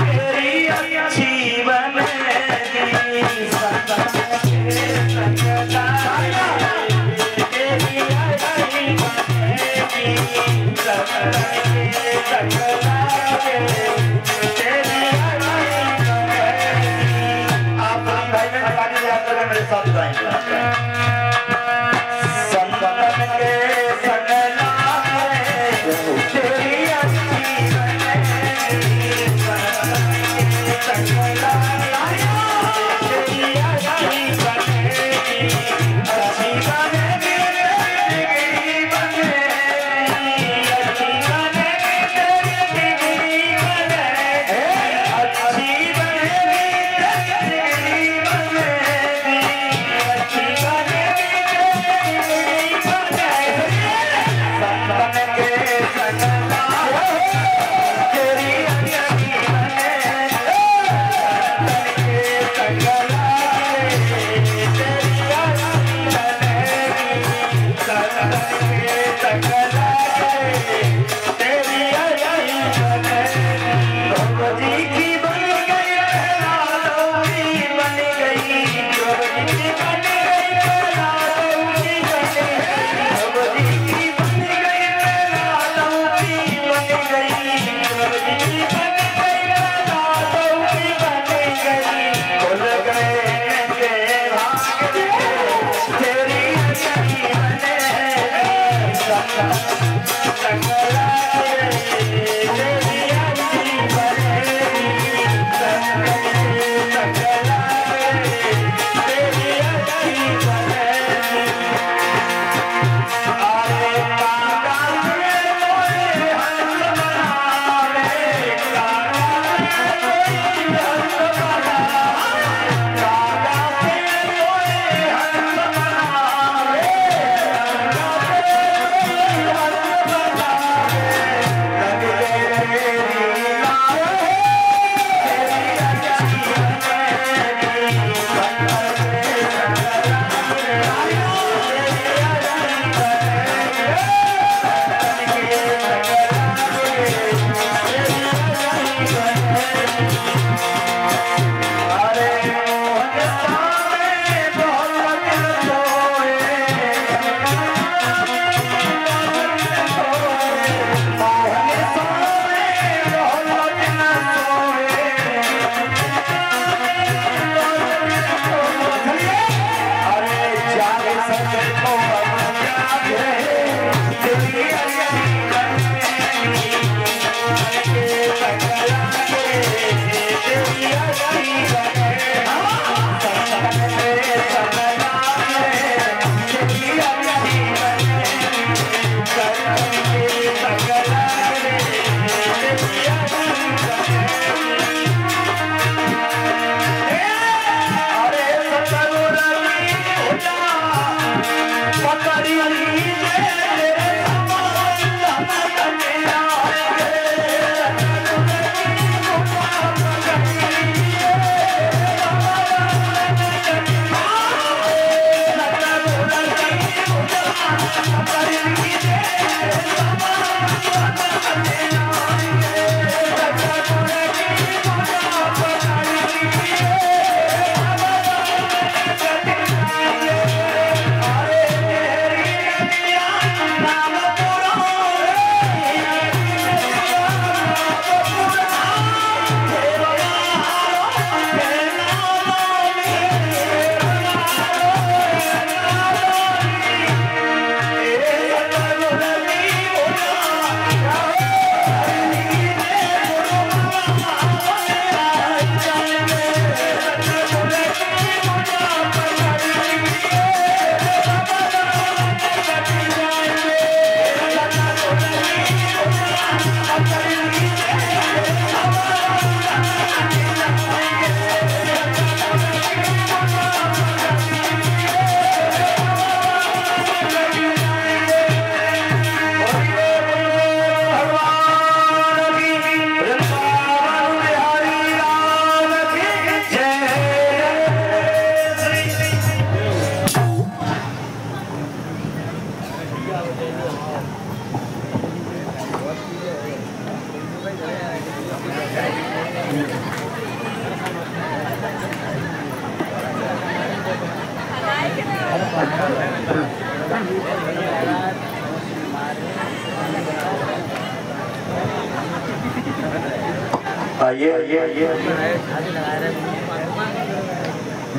तेरी अच्छी बनेगी, संतन के संग लागी तेरी अच्छी बनेगी, संतन के संग लागी तेरी अच्छी बनेगी। आप सभी भाई में हमारी यात्रा में मेरे साथ गाएंगे। संतन के संग लागी तेरी अच्छी बनेगी, संतन के संग लागी तेरी अच्छी बनेगी, अच्छी बनेगी तेरी बनेगी, अच्छी बनेगी तेरी बनेगी, अच्छी बनेगी तेरी बनेगी, अच्छी बनेगी तेरी बनेगी। संतन के संग लागी तेरी अच्छी बनेगी, संतन के संग लागी तेरी अच्छी बनेगी, संतन के संग लागी तेरी अच्छी बनेगी। भगवती की बन गई लाडो की बन गई, भगवती की बन गई लाडो की बन गई, भगवती की बन गई लाडो की बन गई, भगवती की बन गई लाडो की बन गई। खुल गए के भाग तेरी अच्छी बनेगी, संतन संग लागी तेरी अच्छी बनेगी, संतन के संग लागी तेरी अच्छी बनेगी। अरे काका से कोई हंस बनावे, काका से कोई हंस बनावे, काका से कोई हंस बनावे, काका से कोई हंस बनावे। लग गए तेरी लाए तेरी अच्छी बनेगी, संतन के संग लागी तेरी अच्छी बनेगी, संतन के संग लागी तेरी अच्छी बनेगी। अरे मोहन सामे बहुत सोए, मोहन सामे बहुत सोए। अरे जागे सके तो अब जागे तेरी अच्छी बनेगी, संतन के संग लागी तेरी अच्छी बनेगी, संतन के संग लागी तेरी अच्छी बनेगी, संतन के संग लागी तेरी अच्छी बनेगी। अरे सतगुर की पूजा पकड़ी तेरे समान संतन आएंगे, सतगुर की पूजा पकड़ी सतगुर की पूजा पकड़ी तेरे समान संतन आएंगे, सतगुर की पूजा पकड़ी अरे तेरी नदिया नाम पुराण, तेरा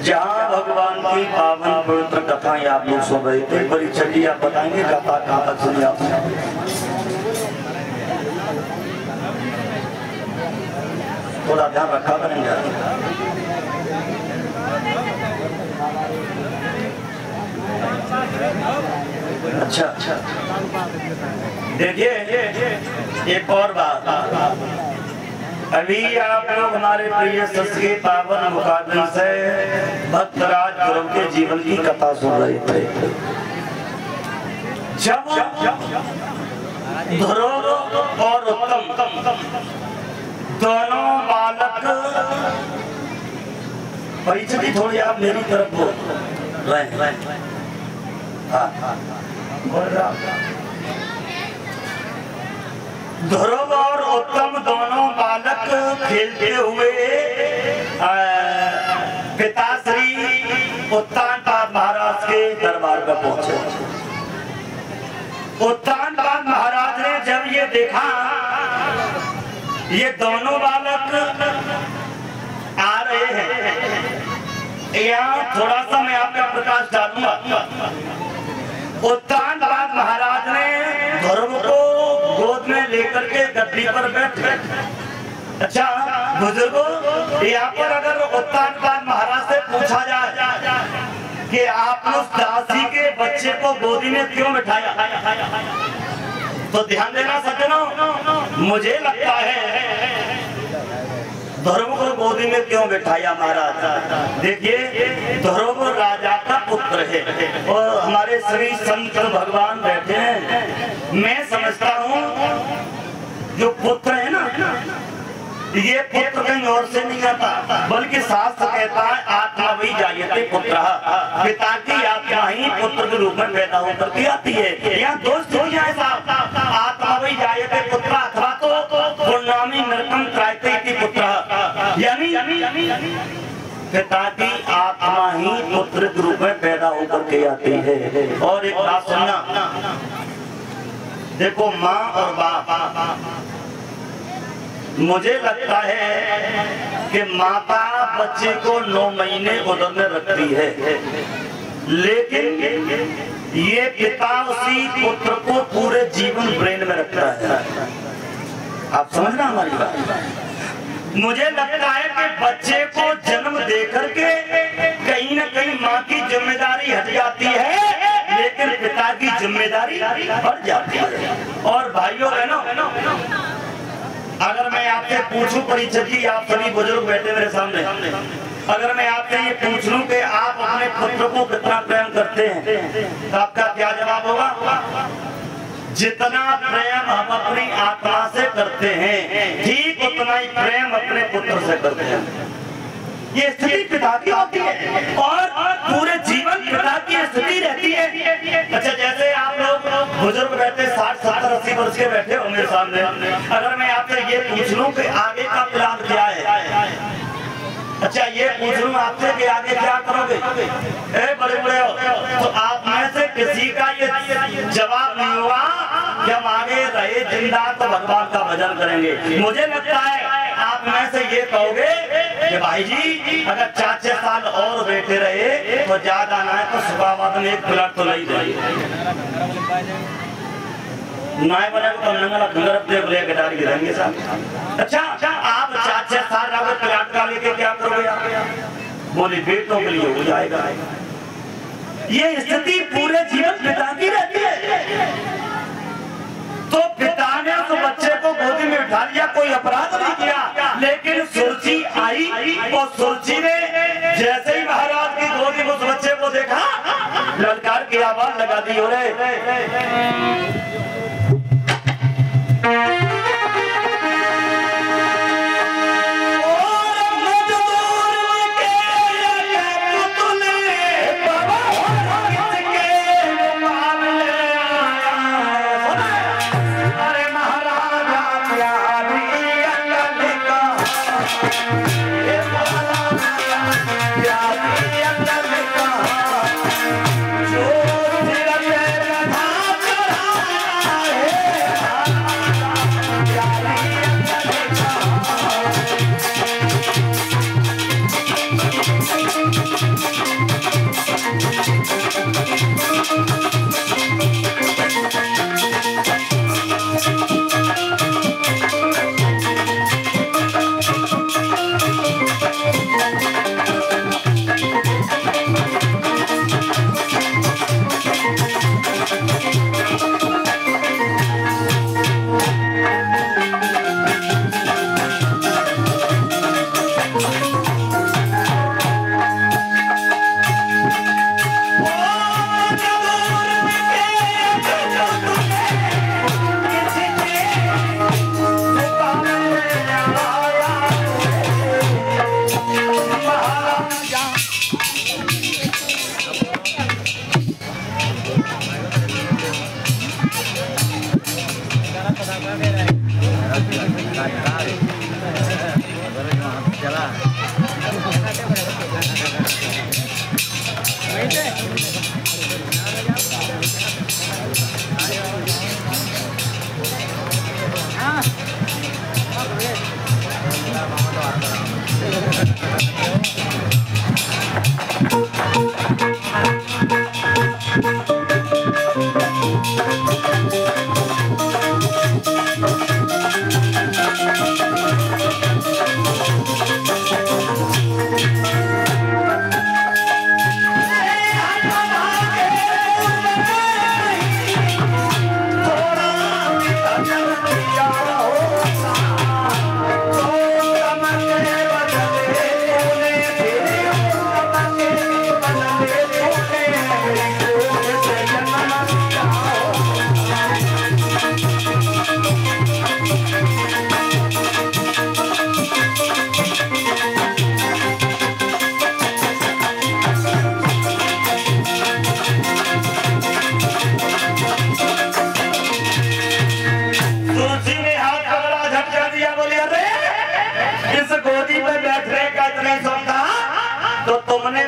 जहाँ भगवान की पावन पवित्र कथाएं आप लोग सुन रहे थे, परीक्षा जी आप बताएंगे कथा कहाँ तक सुनी आपने? थोड़ा ध्यान रखा करेंगे। अच्छा अच्छा, देखिए एक और बात, अभी आप लोग हमारे प्रिय सस के पावन मुकाबिल से भक्तराज गुरु के जीवन की कथा सुन रहे थे। जब ध्रुव और उत्तम दोनों बालक, परिचय थोड़ी आप मेरी तरफ हो रहे, ध्रुव और उत्तम दोनों बालक खेलते हुए पिताश्री उत्तानपाद महाराज के दरबार पर पहुंचे। उत्तानपाद महाराज ने जब ये देखा ये दोनों बालक आ रहे हैं, यहाँ थोड़ा सा मैं आपका प्रकाश डालूंगा। उत्तानपाद महाराज ने ध्रुव को गोद में लेकर के गद्दी पर बैठे। अच्छा बुजुर्गों, यहाँ पर अगर उत्तानपाद महाराज से पूछा जाए कि आप उस दासी के बच्चे को गोदी में क्यों बिठाया, तो ध्यान देना सज्जनों, मुझे लगता है ध्रुव को गोदी में क्यों बिठाया महाराज। देखिए ध्रुव राजा का पुत्र है और हमारे श्री शंकर भगवान बैठे हैं। मैं समझता हूँ जो पुत्र है ना, ये पुत्र कहीं और से नहीं आता, बल्कि शास्त्र कहता है आत्मा वही जायते पुत्र, पिता की आत्मा ही पुत्र के रूप में पैदा होकर के आती है। यहाँ दोस्त हो जाए साहब, आत्मा वही जायते पुत्र अथवा तो पूर्णामी नरकम त्रायते इति पुत्र, यानी पिता की आत्मा ही पुत्र के रूप में पैदा होकर के आती है। और एक बात सुनना, देखो माँ और बाप, मुझे लगता है कि माता बच्चे को 9 महीने उदर में रखती है, लेकिन ये पिता उसी पुत्र को पूरे जीवन ब्रेन में रखता है। आप समझना हमारी बात। मुझे लगता है कि बच्चे को जन्म देकर के कहीं न कहीं माँ की जिम्मेदारी हट जाती है, लेकिन पिता की जिम्मेदारी बढ़ जाती है। और भाइयों बहनों, अगर मैं आपसे पूछूं, परिचय जी आप सभी बुजुर्ग बैठे मेरे सामने, अगर मैं आपसे ये पूछ लूं कि आप अपने पुत्र को कितना प्रेम करते हैं, तो आपका क्या जवाब होगा? जितना प्रेम हम अपनी आत्मा से करते हैं, ठीक उतना ही प्रेम अपने पुत्र से करते हैं। ये स्थिति पिता की होती है और पूरे जीवन पिता की स्थिति रहती है। अच्छा जैसे आप लोग बुजुर्ग बैठे 60, 70, 80 वर्ष के बैठे हो मेरे सामने, अगर मैं आपसे ये पूछ लूं कि आगे का प्लान क्या है, अच्छा ये पूछ लूं आपसे कि आगे क्या करोगे, बड़े बड़े हो, तो आप में से किसी का ये जवाब नहीं हुआ कि हम आगे रहे जिंदा तो भगवान का भजन करेंगे। मुझे लगता है आप में से ये कहोगे कि भाई जी अगर 4-6 साल और बैठे रहे तो ज्यादा ना है तो सुबह में एक प्लाट तो नहीं देंगे, नाय बने तो नंगला खंगर देव ले के डाली रहेंगे साहब। अच्छा आप 4-6 साल अगर प्लाट का लेके क्या करोगे आप? बोले बेटों के लिए हो जाएगा। ये स्थिति पूरे जीवन पिता की रहती है। तो पिता ने उस बच्चे को गोदी में उठा लिया, कोई अपराध नहीं किया, लेकिन सुरुचि आई और सुरुचि ने जैसे ही महाराज की गोदी में उस बच्चे को देखा, ललकार की आवाज लगा दी, हो रहे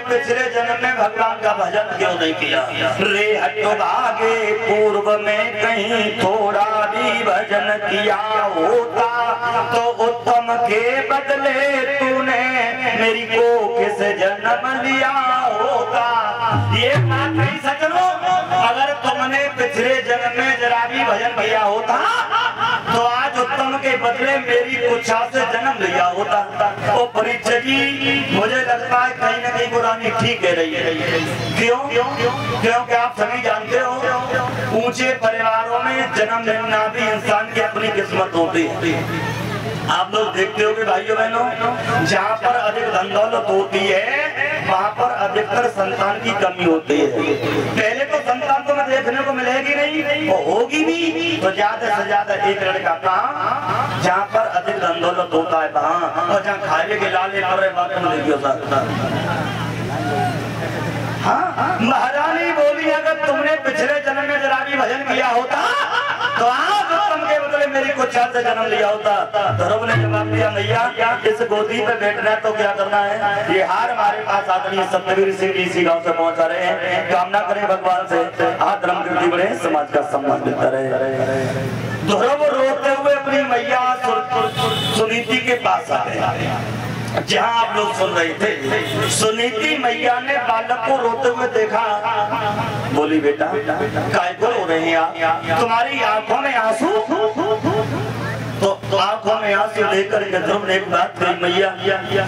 पिछले जन्म में भगवान का भजन क्यों नहीं किया? रे हटो भागे पूर्व में कहीं थोड़ा भी भजन किया होता तो उत्तम के बदले तूने मेरी को किस जन्म लिया होता। ये बात नहीं सचनो, अगर तुमने पिछले जन्म में जरा भी भजन किया होता तो आज उत्तम के बदले मेरी कुछा से जन्म लिया होता। तो परीक्षा जी मुझे लगता है कहीं न कहीं पुरानी ठीक कह रही है। क्यों? क्योंकि आप सभी जानते हो ऊंचे परिवारों में जन्म लेना भी इंसान की अपनी किस्मत होती है। आप लोग देखते हो कि भाइयों बहनों, जहाँ पर अधिक धन दौलत होती है वहाँ पर अधिकतर संतान की कमी होती है। पहले तो संतान तो मैं देखने को मिलेगी नहीं और होगी भी तो ज्यादा से ज्यादा एक लड़का कहाँ, जहाँ पर अधिक धन दौलत होता है वहाँ, और जहाँ खाने के लाले कर रहे बात में देखिए हाँ, महारानी बोली अगर तुमने पिछले जन्म में जरा भी भजन किया होता तो आज उत्तम के बदले मेरी कुछ से जन्म लिया होता। ध्रुव ने जवाब दिया मैया इस गोदी पे बैठना है तो क्या करना है? ये हार हमारे पास आदमी सप्तवीर ऋषि इसी गांव से पहुंचा रहे हैं, कामना करें भगवान से आज धर्म कीर्ति बढ़े, समाज का सम्मान मिलता रहे। ध्रुव रोते हुए अपनी मैया सुनीति के पास आ गए। जहाँ आप लोग सुन रहे थे सुनीति मैया ने बालक को रोते हुए देखा, बोली बेटा काय को रो रहे हैं आप? तुम्हारी आंखों में आंसू? तो आंखों में आंसू लेकर ध्रुव ने एक बात कही, मैया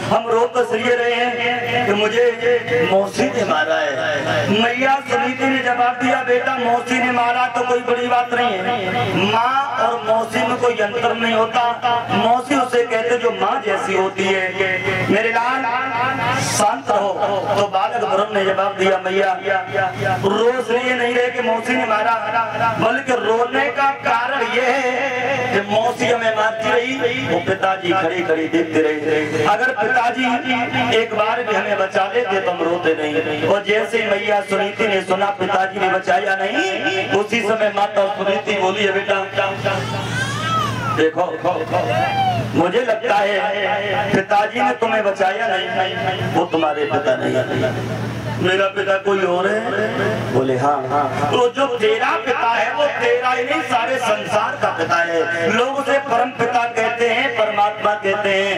हम रो तो इसलिए रहे हैं कि मुझे मौसी ने मारा है। मैया सुनीति ने जवाब दिया बेटा मौसी ने मारा तो कोई बड़ी बात नहीं है, माँ और मौसी में कोई अंतर नहीं होता। मौसी उसे कहते जो माँ जैसी होती है। मेरे लाल शांत रहो। तो बालक ध्रुव ने जवाब दिया मैया रोज ये नहीं रहे कि मौसी ने मारा, बल्कि रोने का कारण ये है कि मौसी हमें मारती रही, वो पिताजी खड़ी खड़ी देखते रहे। अगर पिताजी एक बार भी हमें बचा लेते तो हम रोते नहीं। और जैसे मैया सुनीति ने सुना पिताजी ने बचाया नहीं, उसी समय माता सुनीति बोली है बेटा देखो मुझे लगता है पिताजी ने तुम्हें बचाया नहीं, वो तुम्हारे पिता नहीं है, मेरा पिता कोई और है। बोले हाँ तो जो तेरा पिता है वो तेरा ही नहीं सारे संसार का पिता है। लोग उसे परम पिता कहते हैं, परमात्मा कहते हैं।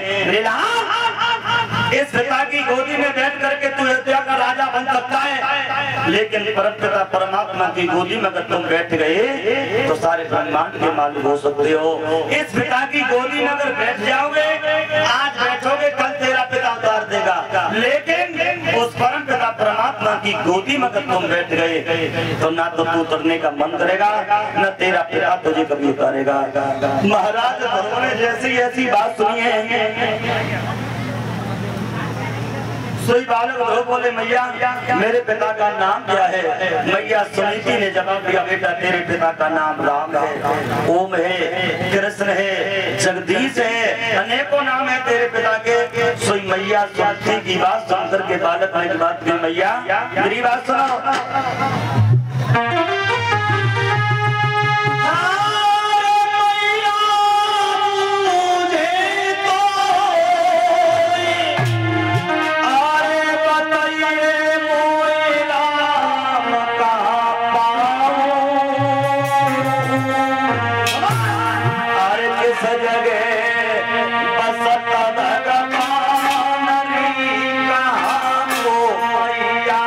इस पिता की गोदी में बैठ करके तू अयोध्या का राजा बन सकता है, लेकिन परम पिता परमात्मा की गोदी में अगर तुम बैठ गए तो सारे ब्रह्मांड के मालिक हो सकते हो। इस पिता की गोदी में अगर बैठ जाओगे, आज बैठोगे कल तेरा पिता उतार देगा, लेकिन उस परम पिता परमात्मा की गोदी में अगर तुम बैठ गए तो ना तो तू उतरने का मन करेगा, न तेरा पिता तुझे कभी उतारेगा। महाराज ध्रुव ने जैसी ऐसी बात सुनी है, सोई बालक ध्रुव बोले मैया मेरे पिता का नाम क्या है? मैया सुनीति ने जवाब दिया बेटा तेरे पिता का नाम राम है, ओम है, कृष्ण है, जगदीश है, अनेकों नाम है तेरे पिता के। सोई मैया सुनीति की बात सुनकर के बालक ने बात की मैया मेरी बात सुनो। जिस जगह बसत भगवान री कहाँ को मैया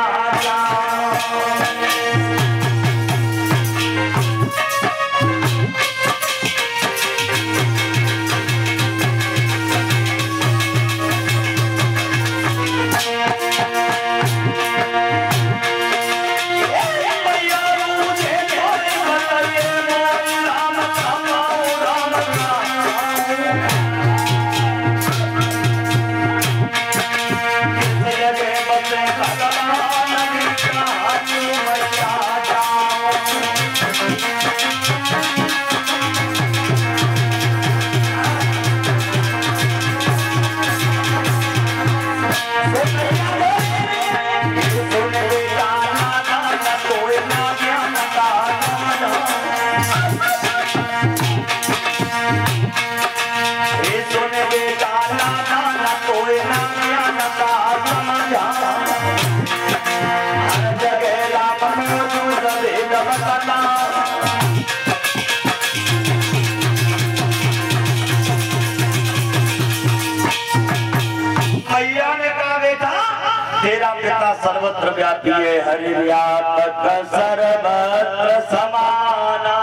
सर्वत्र व्यापी है हरि व्यापक सर्वत्र समाना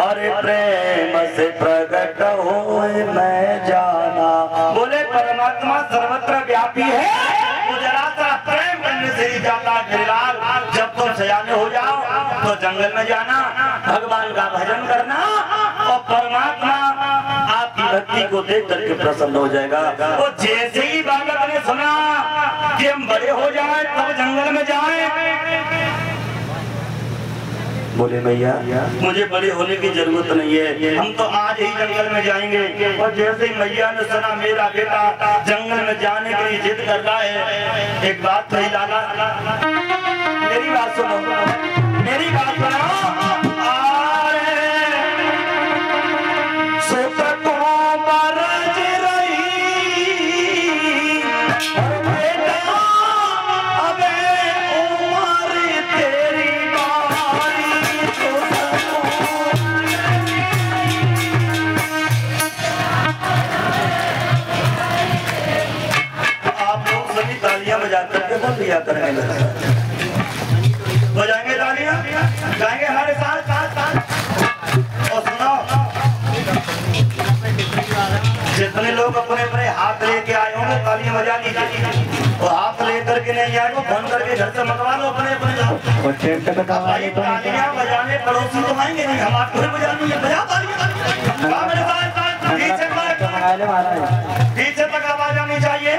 और प्रेम से प्रकट होए मैं जाना। बोले परमात्मा सर्वत्र व्यापी है, गुजरात का प्रेम करने से ही जाता गिरिलाल। जब तुम सयाने हो जाओ तो जंगल में जाना, भगवान का भजन करना और परमात्मा आपकी भक्ति को देख करके प्रसन्न हो जाएगा। वो जैसे ही बालक ने सुना कि हम बड़े हो जाएं तब जंगल में जाएं, बोले भैया मुझे बड़े होने की जरूरत नहीं है, हम तो आज ही जंगल में जाएंगे। और जैसे ही मैया ने सुना मेरा बेटा जंगल में जाने के लिए जिद कर रहा है, एक बात कही लाला, मेरी बात सुनो, मेरी बात सुनो। लिया करेंगे, बजाएंगे तालियां, गाएंगे हमारे साथ साथ साथ। और सुनो, जितने लोग अपने अपने हाथ लेके आए होंगे तालियां बजा लीजिए, और हाथ लेकर के नहीं आए तो फोन करके घर से मंगवा लो अपने अपने। तालियां बजाने पड़ोसी तो आएंगे नहीं, हम आपको बजानी है, बजा तालियां मेरे साथ। पीछे तक आवाज आनी चाहिए।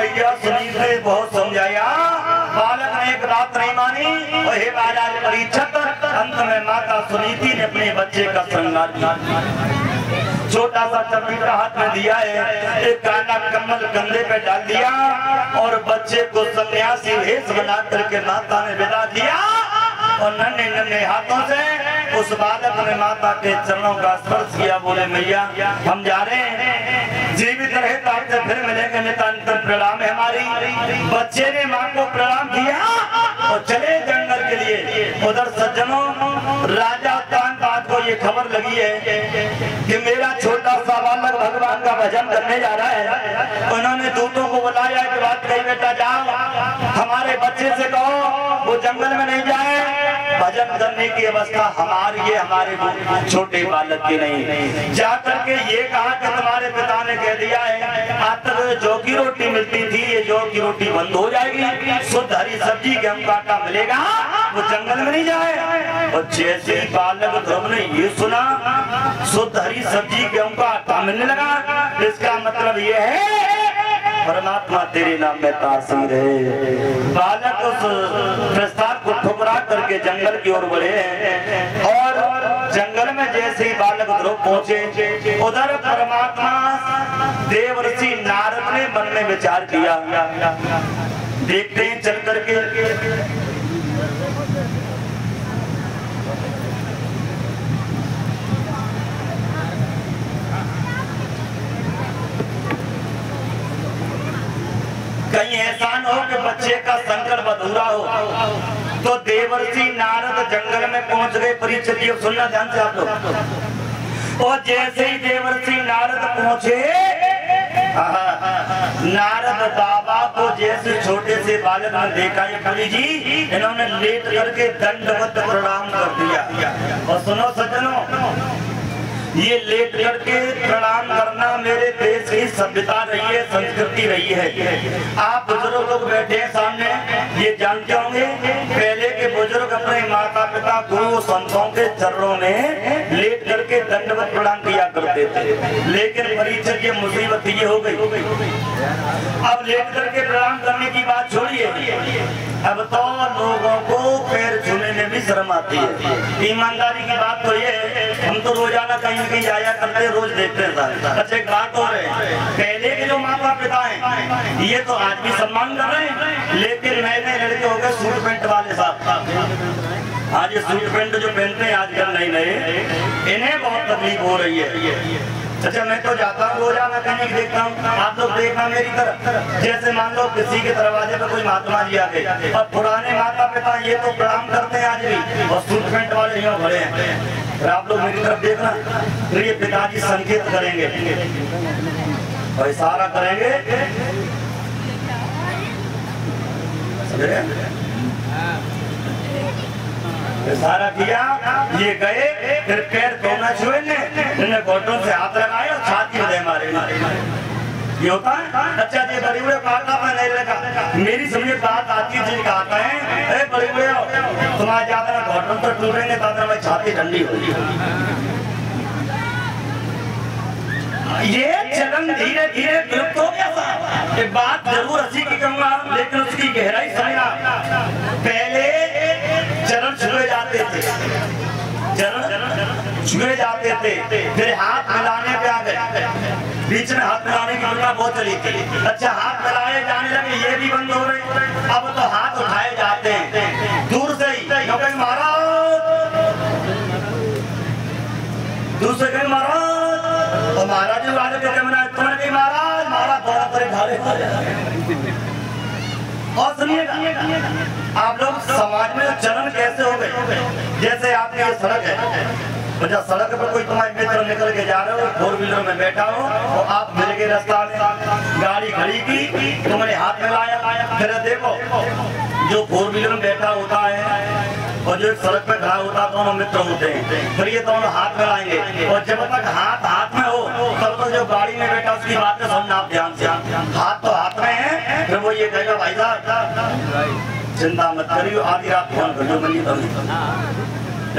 मैया सुनील ने बहुत समझाया, बालक ने एक बात नहीं मानी। और हे महाराज परीक्षित, अंत में माता सुनीति ने अपने बच्चे का श्रृंगार किया। छोटा सा चमकीला हाथ में दिया है, एक काला कम्बल कंधे पे डाल दिया और बच्चे को सन्यासी भेष बना करके माता ने विदा दिया। और नन्हे नन्हे हाथों से उस बालक ने माता के चरणों का स्पर्श किया। बोले मैया हम जा रहे हैं, जीवित रहे तो आपसे फिर मिलेंगे, नितांत प्रणाम है हमारी। बच्चे ने माँ को प्रणाम किया और चले जंगल के लिए। उधर सज्जनों, राजा तानबाद को ये खबर लगी है कि मेरा छोटा सा बालक भगवान का भजन करने जा रहा है। उन्होंने दूतों को बुलाया कि बात कही, बेटा जाओ हमारे बच्चे से कहो वो जंगल में नहीं जाए, भजन करने की अवस्था हमारी है, हमारे छोटे बालक की नहीं। जाकर के ये कहा कि तुम्हारे पिता ने कह दिया है आज तक जौ की रोटी मिलती थी, ये जौ की रोटी बंद हो जाएगी, शुद्ध हरी सब्जी गेहूं का आटा मिलेगा, वो जंगल में नहीं जाए। और जैसे ही बालक ध्रुव ने ये सुना शुद्ध हरी सब्जी गेहूं का आटा मिलने लगा, इसका मतलब ये है परमात्मा तेरे नाम में तासीर है। बालक उस प्रस्ताव को ठुकरा करके जंगल की ओर बढ़े हैं। और जंगल में जैसे ही बालक ध्रुव पहुंचे, उधर परमात्मा देवर्षि नारद ने मन में विचार किया। देखते हैं चल करके। कहीं ऐसा न हो कि बच्चे का संकल्प अधूरा हो। तो देवर्षि नारद जंगल में पहुंच गए। परीक्षित जी सुनना ध्यान से आप लोग। और जैसे ही देवर्षि नारद पहुंचे, नारद बाबा को जैसे छोटे से बालक ने देखा, ये कवि जी इन्होंने लेट करके दंडवत प्रणाम कर दिया। और सुनो सज्जनों, ये लेट करके प्रणाम करना मेरे देश की सभ्यता रही है, संस्कृति रही है। आप बुजुर्ग लोग बैठे हैं सामने, ये जानते होंगे पहले के बुजुर्ग अपने माता पिता गुरु संतों के चरणों में लेट करके दंडवत प्रणाम किया करते थे। लेकिन परीक्षित ये मुसीबत ये हो गई, अब लेट करके प्रणाम करने की बात छोड़िए, अब तो लोगों को पैर छूने में भी शर्म आती है। ईमानदारी की बात तो ये है, हम तो रोजाना कहीं कहीं जाया करते, रोज देखते हैं। अच्छा एक बात हो रही है, पहले के जो माता पिता हैं ये तो आज भी सम्मान कर रहे हैं, लेकिन नए नए लड़के हो गए सूट पैंट वाले साहब। आज ये सूट पैंट जो पहनते हैं आजकल नए नए, इन्हें बहुत तकलीफ हो रही है। अच्छा मैं तो जाता हूँ रोजाना कहीं देखता हूँ, आप लोग देखना मेरी तरफ। जैसे मान लो किसी के दरवाजे पे कोई महात्मा जी आ गए और पुराने माता पिता ये तो प्रणाम करते हैं आज भी, और सूट पैंट वाले यहाँ खड़े हैं। और आप लोग मेरी तरफ देखना, तो ये पिताजी संकेत करेंगे और इशारा करेंगे, इशारा किया, ये गए, फिर पैर धोना छुए ने, इन्हें घोटों से हाथ लगाए और छाती में मारे। ये होता है। अच्छा जी बड़ी बड़े पाटा में नहीं लगा, मेरी समझे बात आती थी, कहता है बड़ी बड़े तुम्हारे ज्यादा घोटों तो टूटेंगे, दादा मैं छाती ठंडी होगी। ये चलन धीरे धीरे विलुप्त हो गया था। एक बात जरूर हंसी की कहूंगा, लेकिन उसकी गहराई समझना। पहले चरण छुए जाते थे, चरण छुए जाते थे, फिर हाथ मिलाने पे आ गए। बीच में हाथ मिलाने की प्रथा बहुत चली थी। अच्छा हाथ मिलाए जाने लगे, ये भी बंद हो रही। अब तो हाथ उठाए जाते हैं दूर से ही, क्योंकि महाराज दूर से कहीं महाराज, और महाराज जी वाले कहते हैं महाराज महाराज थोड़ा करे ढाले। और सुनिएगा आप लोग समाज में चलन कैसे हो गए। जैसे आपने ये सड़क है, जब सड़क पर कोई तुम्हारे मित्र निकल के जा रहे हो, फोर व्हीलर में बैठा हो, तो आप मिल के रास्ता में गाड़ी खड़ी की, तुमने हाथ में लाया, फिर देखो जो फोर व्हीलर में बैठा होता है और जो सड़क पे खड़ा होता है, दोनों मित्र होते हैं, फिर ये दोनों हाथ मिलाएंगे। और जब तक हाथ हाथ में हो तब तक जो गाड़ी में बैठा उसकी बातें सुनना आप ध्यान से। हाथ तो हाथ में है, फिर वो ये कहेगा भाई साहब चिंता मत करियो, आधी रात फोन करियो, मनी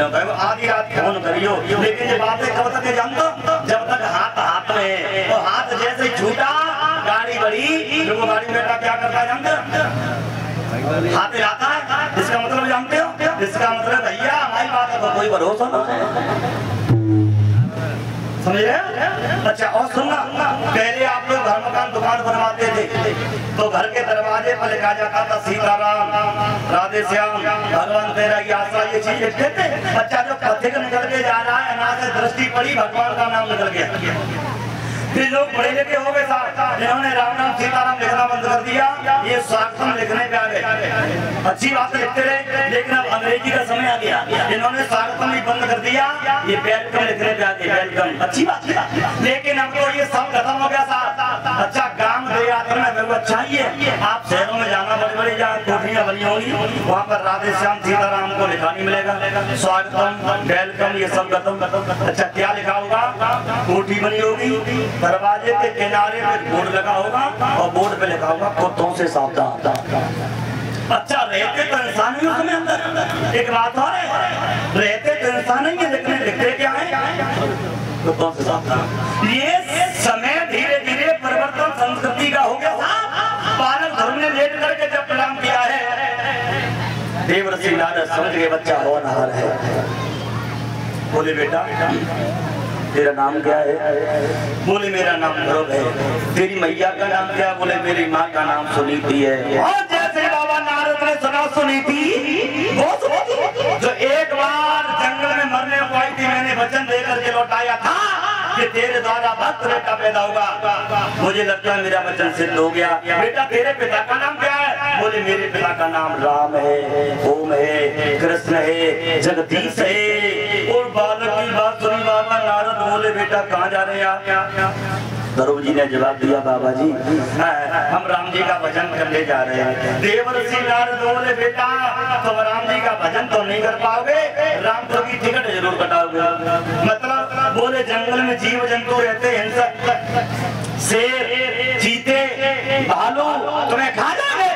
आधी रात फोन करियो। लेकिन ये बातें कब तक जानते हो, जब तक हाथ हाथ में है। और हाथ जैसे छूटा गाड़ी बड़ी, लोगों गाड़ी बेटा क्या करता है जानते हो? हाथ हिलाता है। इसका मतलब जानते हो? इसका मतलब भैया हमारी बात का कोई भरोसा ना है। समझ रहे? अच्छा और सुनना, पहले आप लोग घर मकान दुकान बनवाते थे तो घर के दरवाजे पर लिखा जाता था सीताराम, राधे श्याम, भगवान तेरा की आशा, ये चीज लिखते थे। अच्छा जो पथिक निकल के जा रहा है ना से दृष्टि पड़ी, भगवान का नाम निकल गया। फिर लोग पढ़े लिखे हो गए साहब, इन्होंने राम नाम सीताराम लिखना बंद कर दिया, ये स्वागतम लिखने पे आ गए। अच्छी बात लिखते रहे, लेकिन अब अंग्रेजी का समय आ गया, इन्होंने स्वागतम भी बंद कर दिया, ये वेलकम लिखने पे आ गए, वेलकम। अच्छी बात है, लेकिन अब तो ये सब खत्म हो गया साहब। अच्छा गांव देहात में बिल्कुल अच्छा ही है, आप शहरों में जाना बड़ी बड़ी जहाँ कोठियाँ बनी होंगी, वहाँ पर राधे श्याम सीताराम को लिखा नहीं मिलेगा, स्वागतम वेलकम ये सब खत्म। अच्छा क्या लिखा होगा? कोठी बनी होगी, दरवाजे के किनारे पे बोर्ड लगा होगा और बोर्ड पे लिखा होगा कुत्तों से सावधान। अच्छा रहते तो इंसान ही उसमें अंदर। एक बात और है, रहते तो इंसान ही है, लेकिन लिखते क्या है? कुत्तों से सावधान। ये समय धीरे धीरे परिवर्तन संस्कृति का हो गया था। बालक धर्म ने लेट करके जब प्रणाम किया है, देवर्षि नारद समझ गए बच्चा होनहार है। बोले बेटा तेरा नाम क्या है? बोले मेरा नाम ध्रुव है। तेरी मैया का नाम क्या? बोले मेरी माँ का नाम सुनीति है। और जैसे बाबा नारद ने सुना सुनीति, वो जो एक बार जंगल में मरने को आई थी, मैंने वचन देकर के लौटाया था कि तेरे द्वारा भक्त बेटा पैदा होगा। मुझे लगता है मेरा वचन सिद्ध हो गया। बेटा तेरे पिता का नाम क्या है? बोले मेरे पिता का नाम राम है, ओम है, कृष्ण है, जगदीश है। और बालक की बात सुनी बाबा नारद बोले बेटा कहाँ जा रहे हैं आप? ध्रुव जी ने जवाब दिया बाबा जी हम राम जी का भजन करने जा रहे हैं। देवर्षि नारद बोले बेटा तुम राम जी का भजन तो नहीं कर पाओगे, रामपुर की टिकट जरूर कटाओगे। मतलब बोले जंगल में जीव जंतु रहते हैं, हिंसक शेर चीते भालू तुम्हें खा जाएंगे,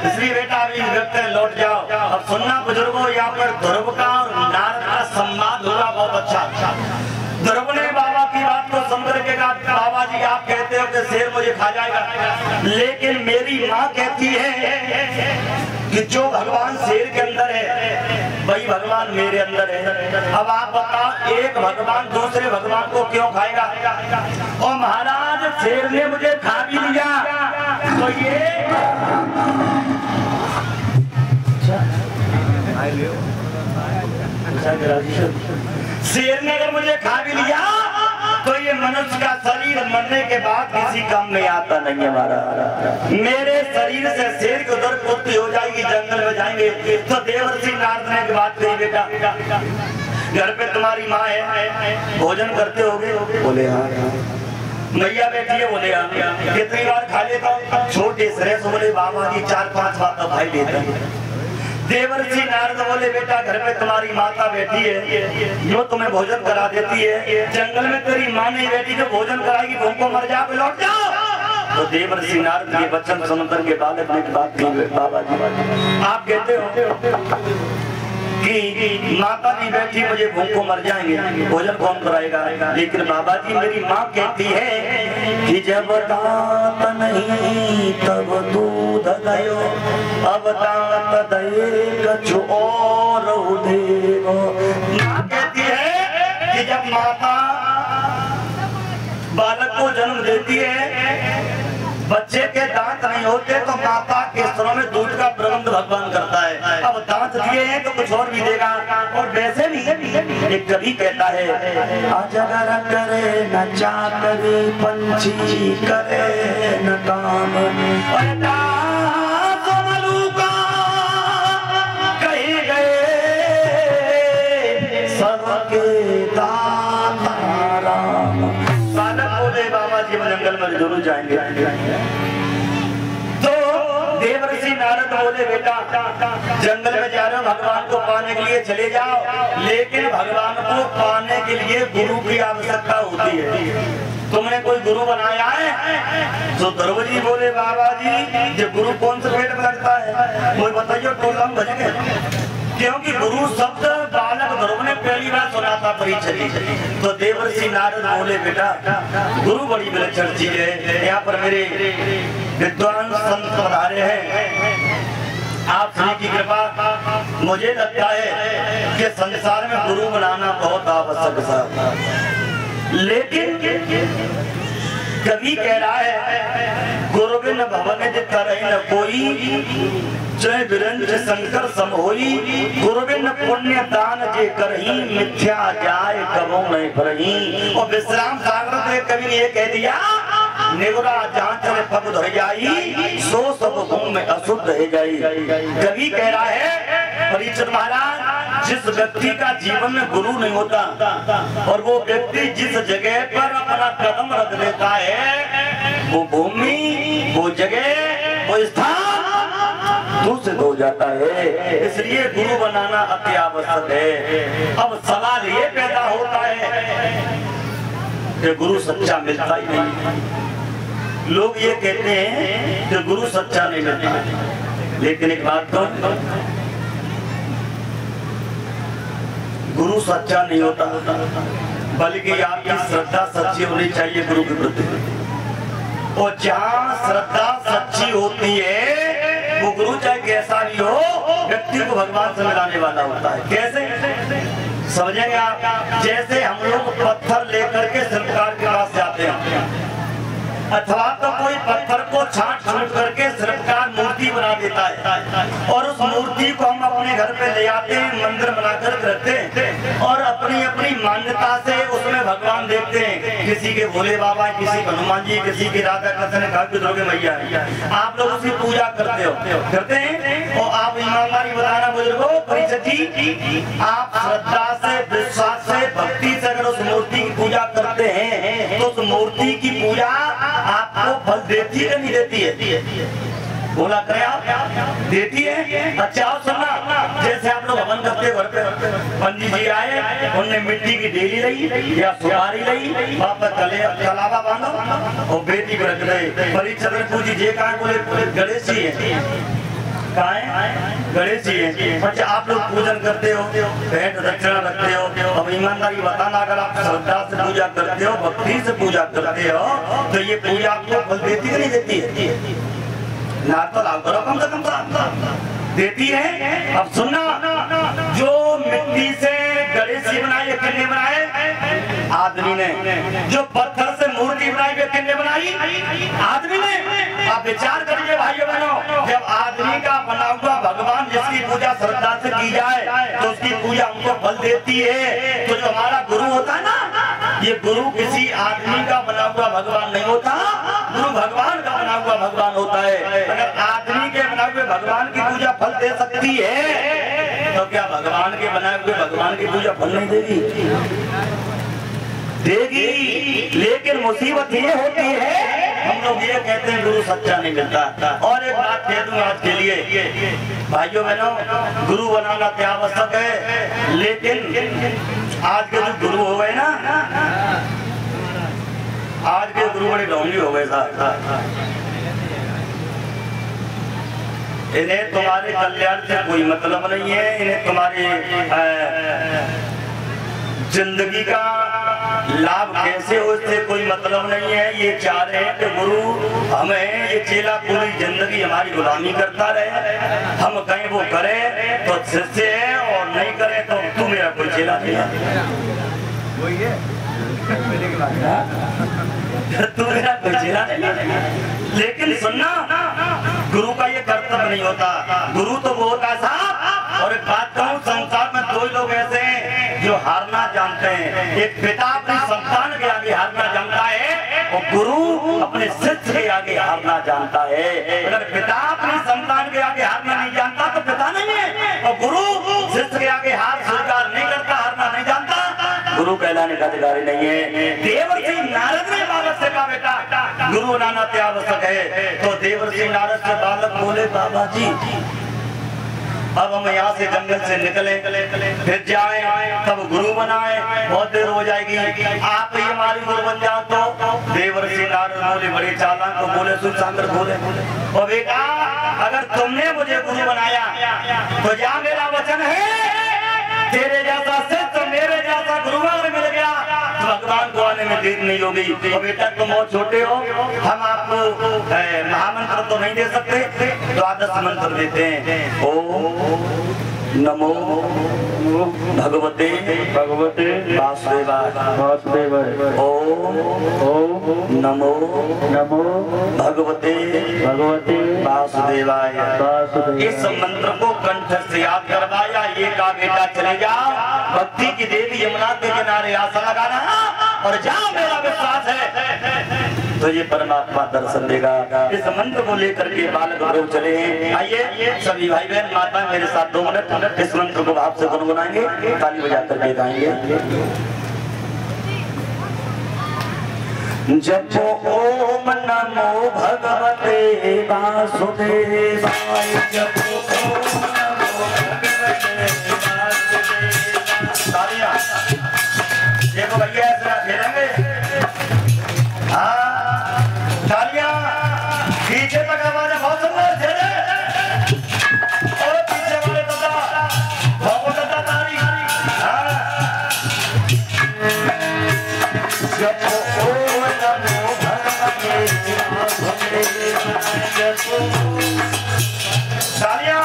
इसलिए बेटा अभी वक्त लौट जाओ। अब सुनना बुजुर्गों, यहाँ पर ध्रुव का और नारद का संवाद होगा बहुत अच्छा। ध्रुव ने बाबा की बात को समझ के कहा बाबा जी आप कहते हो कि शेर मुझे खा जाएगा, लेकिन मेरी माँ कहती है कि जो भगवान शेर के अंदर है वही भगवान मेरे अंदर है। अब आप बताओ एक भगवान दूसरे भगवान को क्यों खाएगा? और महाराज शेर ने मुझे खा भी लिया तो ये शेर ने अगर मुझे खा भी लिया तो ये मनुष्य का शरीर मरने के बाद किसी काम में आता नहीं है। हमारा मेरे शरीर से शेर की उधर पूर्ति हो जाएगी, जंगल में जाएंगे। तो देवर्षि नारद ने बात कही बेटा घर पे तुम्हारी माँ है, भोजन करते होगे? बोले हाँ। मैया बैठी है? बोले हाँ। कितनी बार खा लेता हूँ? छोटे से बोले बाबा जी 4-5 बार भाई लेते हैं। देवर्षि नारद बोले बेटा घर पे तुम्हारी माता बैठी है जो तुम्हें भोजन करा देती है, जंगल में तेरी माँ नहीं बैठी जो भोजन कराएगी, तुमको मर जाओ लौट जाओ। तो देवर्षि नारद ये वचन सुनकर के बालक ने बात की बाबा जी आप कहते हो कि माता नहीं बैठी मुझे भूखों मर जाएंगे, भोजन कौन कराएगा? लेकिन बाबा जी मेरी माँ कहती है कि जब दांत नहीं तब दूध दयो, अब दांत दे कछु और देवो। माँ कहती है कि जब माता बालक को जन्म देती है, बच्चे के दांत नहीं होते तो माता के स्तरों में दूध का प्रबंध भगवान करता है। अब दांत दिए हैं तो कुछ और भी देगा। और वैसे भी एक कवि कहता है अजगर करे न चाकरी, पंछी करे न काम, कहीं गए सबके दाता राम। बालक बोले बाबा जी जंगल में जरूर जाएंगे। तो देवर्षि नारद बोले बेटा जंगल में जा रहे हो, भगवान को पाने के लिए चले जाओ, लेकिन भगवान को पाने के लिए गुरु की आवश्यकता होती है। तुमने कोई गुरु बनाया है? तो ध्रुव जी बोले बाबा जी ये गुरु कौन से पेट में लगता है? कोई बताइए टोला में भजने, क्योंकि गुरु शब्द बालक ध्रुव ने पहली बार सुना था परीक्षित जी। तो देवर्षि नारद बोले बेटा गुरु बड़ी विलक्षण चीज है। यहाँ पर मेरे विद्वान संत पधारे हैं, आप श्री की कृपा। मुझे लगता है कि संसार में गुरु बनाना बहुत आवश्यक था, लेकिन कवि कह रहा है गुरु बिन भवन तरह न कोई, जय विरंज शंकर सम होई। गुरु बिन पुण्य दान जे करही, मिथ्या जाय कबो नहीं भरही। और विश्राम सागर में कवि ने ये कह दिया निगुरा जांच में पग धर जाई, सो सब भूमि में अशुद्ध है जाई। कवि कह रहा है परीक्षित महाराज, जिस व्यक्ति का जीवन में गुरु नहीं होता और वो व्यक्ति जिस जगह पर अपना कदम रख देता है, वो भूमि, वो जगह, वो स्थान दूषित हो जाता है। इसलिए गुरु बनाना अति आवश्यक है। अब सवाल ये पैदा होता है कि गुरु सच्चा मिलता ही नहीं। लोग ये कहते हैं कि गुरु सच्चा नहीं मिलता, लेकिन एक बात तो गुरु सच्चा नहीं होता, बल्कि आपकी श्रद्धा सच्ची होनी चाहिए गुरु के प्रति। और जहाँ श्रद्धा सच्ची होती है वो गुरु चाहे कैसा भी हो व्यक्ति को भगवान से मिलाने वाला होता है। कैसे समझेंगे आप? जैसे हम लोग पत्थर लेकर के शिल्पकार के पास जाते हैं, अथवा तो कोई पत्थर को छांट छूट करके शिल्पकार मूर्ति बना देता है और उस मूर्ति को हम अपने घर पे ले आते हैं, मंदिर बनाकर रखते हैं और अपनी अपनी मान्यता से उसमें भगवान देखते हैं। किसी के भोले बाबा, किसी के हनुमान जी, किसी के राधा कृष्ण, काव्य मैया। आप लोग उसकी पूजा करते हैं और आप ईमानदारी बताना बुजुर्गों, परीक्षित जी, आप श्रद्धा से, विश्वास से, भक्ति से अगर उस मूर्ति की पूजा करते हैं तो उस मूर्ति की पूजा आपको फल देती है नहीं देती है? बोला करें आप, देती है। अच्छा आप सुनना, जैसे आप लोग हवन करते हो घर पे, पंडित जी आए, उनने मिट्टी की डेली ली या सुपारी ली, वापस कलावा बांधो और बेटी को रख गए। परीक्षा में पूछी जे कहा, बोले गणेश जी है। गणेश जी है। अच्छा आप लोग पूजन करते हो, भेंट दक्षिणा रखते हो, अब ईमानदारी बताना, अगर आप श्रद्धा से पूजा करते हो, भक्ति से पूजा करते हो, तो ये पूजा आपको फल देती नहीं देती है? ना तो लाभ करो कम से कम देती है। अब सुनना, जो मिट्टी से गणेश जी बनाए किसने बनाए? आदमी ने। जो पत्थर से मूर्ति बनाई किसने बनाई? आदमी ने। आप विचार करिए भाइयों बहनों, जब आदमी का बना हुआ भगवान जिसकी पूजा श्रद्धा से की जाए तो उसकी पूजा हमको फल देती है। तो जो हमारा गुरु होता है ना, ये गुरु किसी आदमी का बना हुआ भगवान नहीं होता, गुरु भगवान का बना हुआ भगवान होता है। अगर आदमी के बना हुए भगवान की पूजा फल दे सकती है तो क्या भगवान के बनाए हुए भगवान की पूजा फल नहीं देगी? देगी। लेकिन मुसीबत ये होती है, हम लोग ये कहते हैं गुरु सच्चा नहीं मिलता। और एक बात कह दूं आज के लिए भाइयों बहनों, गुरु बनाना क्या आवश्यक है, लेकिन आज के जो गुरु हो गए ना, आज के गुरु बड़े ढोंगी हो गए साहब। इन्हें तुम्हारे कल्याण से कोई मतलब नहीं है, इन्हें तुम्हारी जिंदगी का लाभ कैसे हो इससे कोई मतलब नहीं है। ये चाह रहे हैं कि गुरु हमें, ये चेला पूरी जिंदगी हमारी गुलामी करता रहे, हम कहें वो करे तो शिष्य है और नहीं करे तो तू मेरा कोई चेला नहीं है, तू मेरा कोई चेला नहीं। लेकिन सुनना, गुरु का ये कर्तव्य नहीं होता। गुरु तो वो होता है साहब। और एक बात कहूँ, संसार में दो लोग ऐसे हैं जो हारना जानते हैं। एक पिता अपनी संतान के आगे हारना जानता है और गुरु अपने शिष्य के आगे हारना जानता है। अगर पिता अपनी संतान के आगे हारना नहीं जानता तो पिता नहीं है, और गुरु शिष्य के आगे हार स्वीकार नहीं करता, हारना नहीं जानता, गुरु कहलाने का अधिकारी नहीं है। देवर्षि नारद ने बालक से कहा बेटा गुरु बनाना क्या आवश्यक है, तो देवर्षि नारद से बालक बोले बाबा जी अब हम यहाँ से जंगल से निकले फिर जाएं तब गुरु बनाए, बहुत देर हो जाएगी, आप ही हमारी गुरु बन जाओ। तो देवर्षि नारद बोले बड़े चालाक, तो बोले सुशांकर बोले और बेटा अगर तुमने मुझे गुरु बनाया तो जा मेरा वचन है तेरे जैसा पुराण को आने में देर नहीं होगी। तो बेटा तुम और छोटे हो, हम आपको महामंत्र तो नहीं दे सकते, द्वादश मंत्र देते हैं। ओम नमो भगवते वासुदेवाय। ओम नमो भगवते वासुदेवाय। इस मंत्र को कंठ से याद करवाया, ये का बेटा चले जा भक्ति की देवी यमुना के किनारे आसन लगाना, और जहाँ मेरा विश्वास है तो ये परमात्मा दर्शन देगा। इस मंत्र को लेकर के बालक लोग चले हैं। आइए सभी भाई बहन माता मेरे साथ 2 मिनट इस मंत्र को भाव से गुनगुनाएंगे, ताली बजा करके गाएंगे। जपो ओम नमो भगवते वासुदेवाय। जपो ओम नमो भगवते वासुदेवाय। तालियां देखो भैया, ऐसा खेलेंगे। हाँ तालियां पीछे तक आवाज बहुत सुंदर चले, और पीछे वाले दादा बहुत दादा ताली। हाँ जपो ओम नमो भगवते वासुदेवाय। तालियां।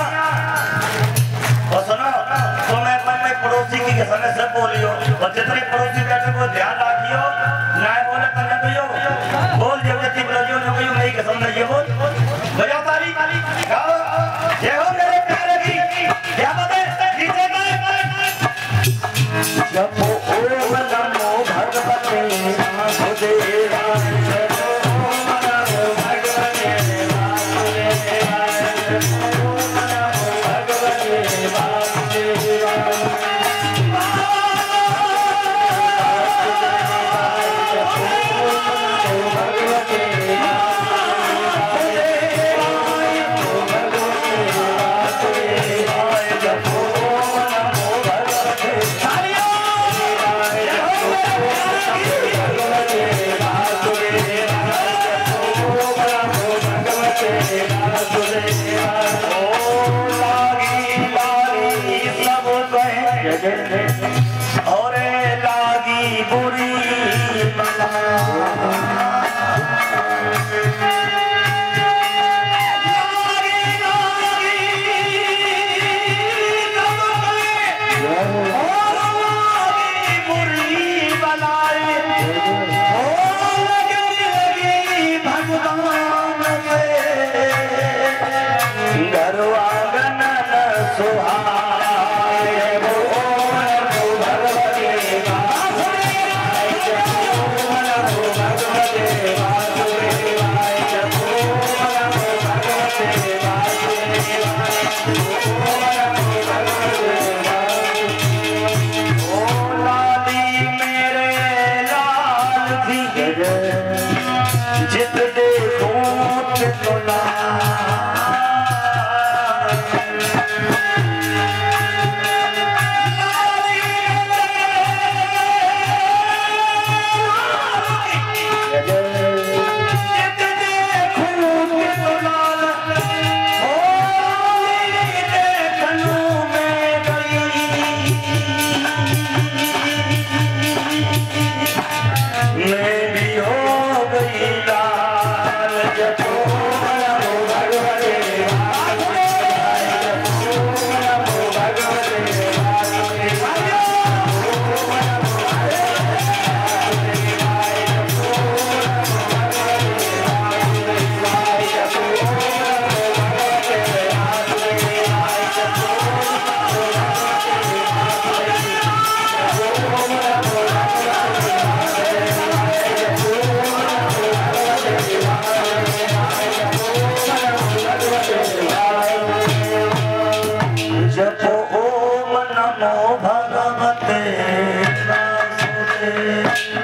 और सुनो, तो मैं अपने पड़ोसी की समय से बोलियो, और जितने पड़ोसी बैठे को ध्यान रखियो, ना बोले तने कहियो, बोल जब जति बोलियो न कहियो, नहीं कसम नहीं ये बोल बजाओ ताली। गाओ जय हो मेरे प्यारे की, क्या बात है नीचे गाए। जपो ओम नमो भगवते वासुदेवाय। जपो ओम नमो भगवते वासुदेवाय। जपो ओम नमो भगवते वासुदेवाय। और लागी बुरी बला, जित देखो चितला।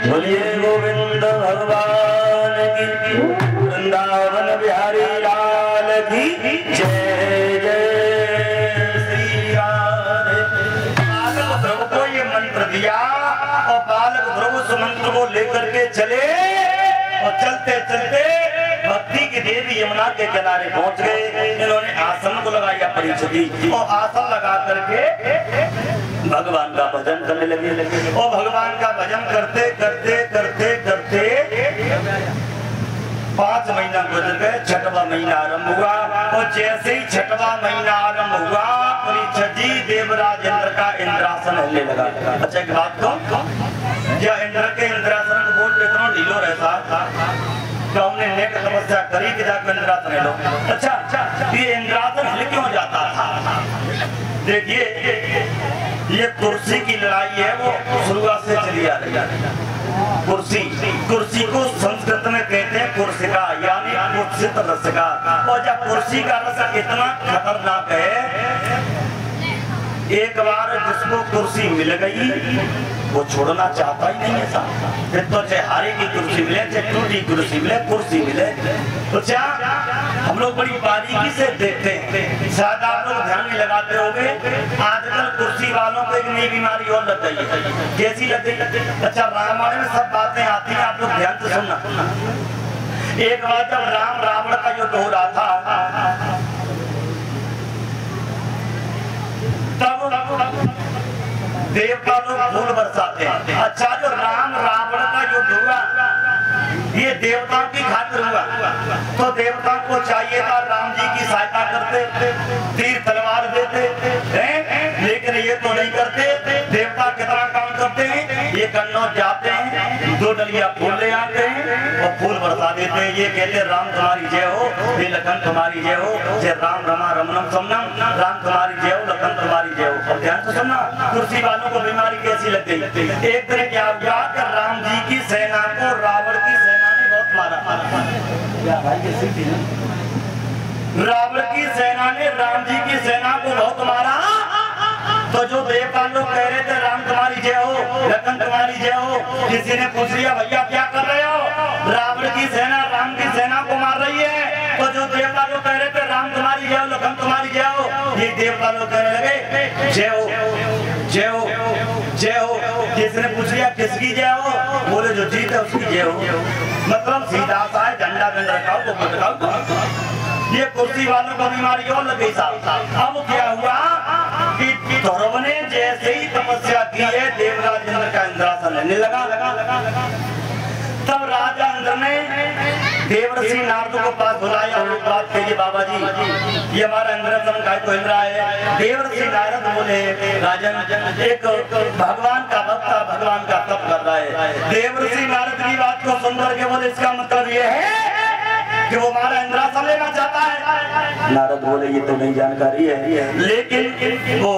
बोलिए गोविंद भगवान की, वृंदावन बिहारी लाल की जय जय श्री राधे। बालक ध्रुव को ये मंत्र दिया और बालक ध्रुव उस मंत्र को लेकर के चले और चलते चलते भक्ति की देवी यमुना के किनारे पहुंच गए। इन्होंने आसन को लगाया परीक्षा दी और आसन लगा करके भगवान का भजन करने लगे और भगवान का भजन करते करते करते करते 5 महीना गुजर गए। 6वां महीना आरंभ हुआ और जैसे ही 6वां महीना आरंभ हुआ परीक्षित जी देवराज इंद्र का इंद्रासन होने लगा। अच्छा एक बात कहूं, या इंद्र के इंद्रासन को बोल इतना ढीलो रहता था तो हमने नेक तपस्या करी कि जाकर इंद्रासन लो। अच्छा ये इंद्रासन हिल क्यों जाता था? देखिए ये कुर्सी की लड़ाई है, वो शुरुआत से चली आ रही है। कुर्सी को संस्कृत में कहते हैं कुर्सिका, यानी कुत्सित रसिका। और जब कुर्सी का रस इतना खतरनाक है, एक बार जिसको कुर्सी मिल गई वो छोड़ना चाहता ही नहीं है साहब। फिर तो चाहे हारे की कुर्सी मिले, चाहे टूटी कुर्सी मिले, कुर्सी मिले। तो क्या हम लोग बड़ी बारीकी से देखते हैं, शायद आप लोग ध्यान नहीं लगाते होंगे, आजकल कुर्सी वालों को एक नई बीमारी और लग गई है। कैसी लग गई? अच्छा रामायण में सब बातें आती हैं, आप लोग ध्यान से सुनना। एक बार जब राम रावण का युद्ध हो रहा था तब देवता लोग फूल बरसाते हैं। अच्छा जो राम रावण का युद्ध हुआ ये देवताओं की खातिर हुआ, तो देवताओं को चाहिए था राम जी की सहायता करते, तीर तलवार देते, लेकिन ये तो नहीं करते। देवता कितना काम करते हैं, ये कन्नौज जाते हैं, 2 डलिया फूल ले आते हैं और फूल बरसा देते हैं। ये कहते राम तुम्हारी जय हो, ये लखन तुम्हारी जय हो, जय राम रमा रमनम समनम, राम तुम्हारी जय हो, लखन तुम्हारी जय हो। और ध्यान से सुनना, कुर्सी वालों को बीमारी कैसी लग गई। एक दिन क्या हुआ कि राम जी की सेना को रावण की सेना ने बहुत मारा। रावण की सेना ने राम जी की सेना को बहुत मारा। तो जो देवता लोग कह रहे थे राम तुम्हारी जय हो, लखन तुम्हारी जय हो, किसी ने पूछ लिया भैया क्या कर रहे हो? रावण की सेना राम की सेना को मार रही है। तो जो देवता लोग कह रहे थे राम तुम्हारी जय हो, लखन तुम्हारी जय हो, ये देवता लोग कहने लगे जय हो जय हो जय हो। किसी ने पूछ लिया किसकी जय हो? बोले जो जीत है उसकी जय हो। मतलब सीधा सा है, झंडा बंद रखाओ तो भटकाओ। ये कुर्सी वालों को बीमारी और लग गई साहब। अब क्या हुआ कि ध्रुव ने जैसे ही तपस्या की है देवराज इंद्र का इंद्रासन लेने लगा। तब राजा इंद्र ने देवर्षि नारद को पास बुलाया और बात कही बाबा जी ये हमारा इंद्रासन का तो इंद्रा है। देवर्षि नारद बोले राजन एक भगवान का भक्त भगवान का तप कर रहा है। देवर्षि नारद की बात को सुनकर के बोले इसका मतलब ये है कि वो हमारा इंद्रासन लेना चाहता है। नारद बोले ये तो नहीं जानकारी है, लेकिन वो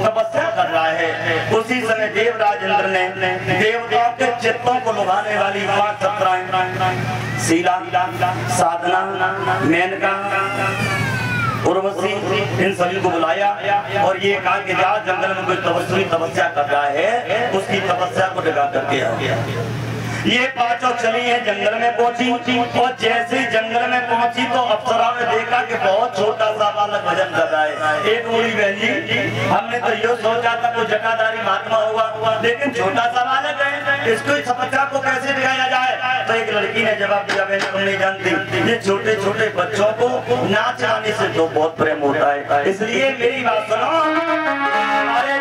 तपस्या कर रहा है। उसी समय देवराज इंद्र ने देवताओं के चित्तों को लुभाने वाली 5 सत्राएं शीला, साधना, मेनका, उर्वशी, इन सभी को बुलाया और ये कहा कि जा जंगल में कोई तपस्या कर रहा है, उसकी तपस्या को डगा करके आ गया। ये 5 चली है, जंगल में पहुंची और जैसे ही जंगल में पहुंची तो अप्सरा ने देखा कि बहुत छोटा सा बालक भजन कर रहा है। एक बोली बहन जी हमने तो ये सोचा था कोई जटाधारी महात्मा होगा, लेकिन छोटा सा बालक है, इसको इस तपस्या को कैसे दिखाया जाए? तो एक लड़की ने जवाब दिया बहन तुम नहीं जानती, ये छोटे छोटे बच्चों को नाच गाने से तो बहुत प्रेम होता है, इसलिए मेरी बात सुनो। अरे